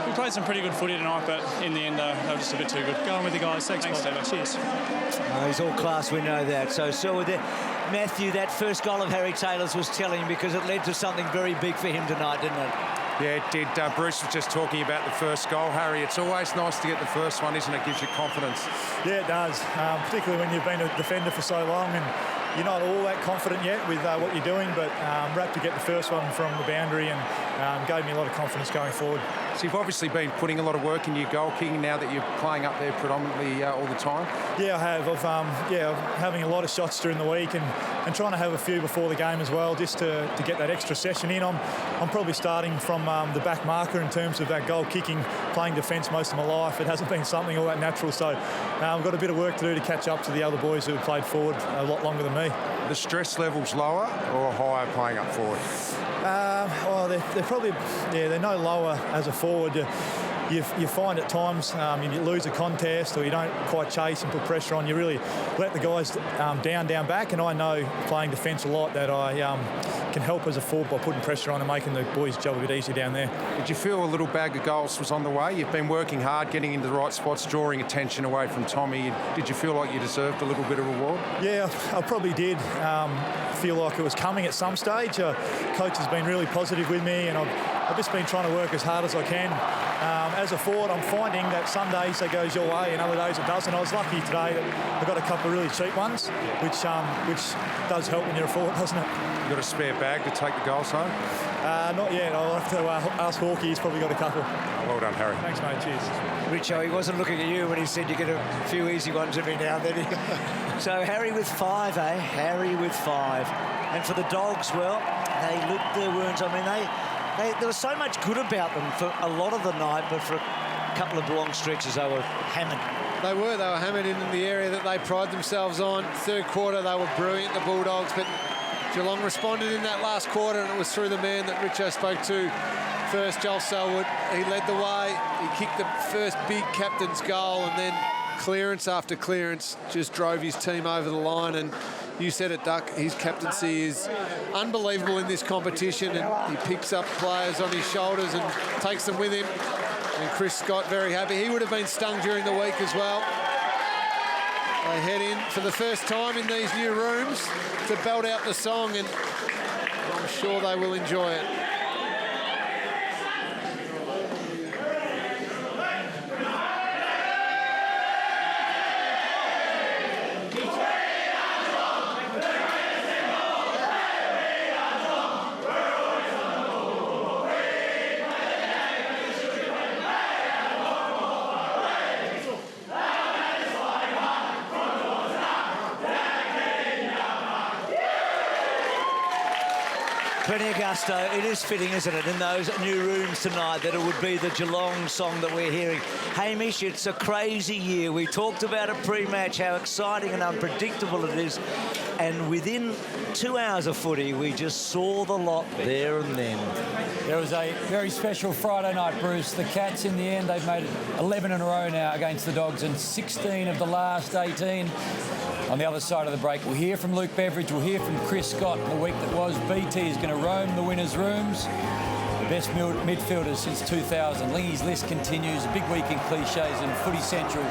we played some pretty good footy tonight, but in the end, they were just a bit too good. Go on with the guys. Thanks Bob. Cheers. He's all class, we know that. So with Matthew, that first goal of Harry Taylor's was telling because it led to something very big for him tonight, didn't it? Yeah, it did. Bruce was just talking about the first goal. Harry, it's always nice to get the first one, isn't it? Gives you confidence. Yeah, it does, particularly when you've been a defender for so long and you're not all that confident yet with what you're doing, but wrapped to get the first one from the boundary and gave me a lot of confidence going forward. So you've obviously been putting a lot of work into your goal kicking now that you're playing up there predominantly all the time. Yeah, I have. I'm having a lot of shots during the week and trying to have a few before the game as well, just to get that extra session in. I'm probably starting from the back marker in terms of that goal kicking, playing defence most of my life. It hasn't been something all that natural, so I've got a bit of work to do to catch up to the other boys who have played forward a lot longer than me. The stress level's lower or higher playing up forward? They're probably, they're no lower as a forward. You find at times you lose a contest or you don't quite chase and put pressure on, you really let the guys down back, and I know playing defence a lot that I can help as a forward by putting pressure on and making the boys' job a bit easier down there. Did you feel a little bag of goals was on the way? You've been working hard, getting into the right spots, drawing attention away from Tommy. Did you feel like you deserved a little bit of reward? Yeah, I probably did feel like it was coming at some stage. Coach has been really positive with me, and I've just been trying to work as hard as I can. as a forward, I'm finding that some days it goes your way and other days it doesn't. I was lucky today that I got a couple of really cheap ones, which does help when you're a forward, doesn't it? You got a spare bag to take the goals home? Not yet. I'll have to ask Hawkeye. He's probably got a couple. Well done, Harry. Thanks, mate. Cheers. Richo, he wasn't looking at you when he said you get a few easy ones every now and then. So Harry with 5, eh? Harry with 5. And for the Dogs, well, they licked their wounds. I mean, there was so much good about them for a lot of the night, but for a couple of long stretches, they were hammered. They were hammered in the area that they pride themselves on. Third quarter, they were brilliant, the Bulldogs, but Geelong responded in that last quarter, and it was through the man that Richo spoke to first, Joel Selwood. He led the way. He kicked the first big captain's goal, and then clearance after clearance just drove his team over the line. And you said it, Duck, his captaincy is unbelievable in this competition, and he picks up players on his shoulders and takes them with him. And Chris Scott very happy. He would have been stung during the week as well. They head in for the first time in these new rooms to belt out the song, and I'm sure they will enjoy it. Plenty of gusto. It is fitting, isn't it, in those new rooms tonight, that it would be the Geelong song that we're hearing. Hamish, it's a crazy year. We talked about it pre-match, how exciting and unpredictable it is. And within 2 hours of footy, we just saw the lot there and then. There was a very special Friday night, Bruce. The Cats, in the end, they've made it 11 in a row now against the Dogs, and 16 of the last 18. On the other side of the break, we'll hear from Luke Beveridge, we'll hear from Chris Scott. The week that was, BT is going to roam the winners' rooms. The best midfielders since 2000. Lingy's list continues. A big week in cliches and Footy Central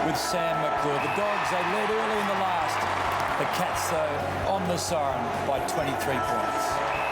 with Sam McClure. The Dogs, they led early in the last. The Cats, though, on the siren by 23 points.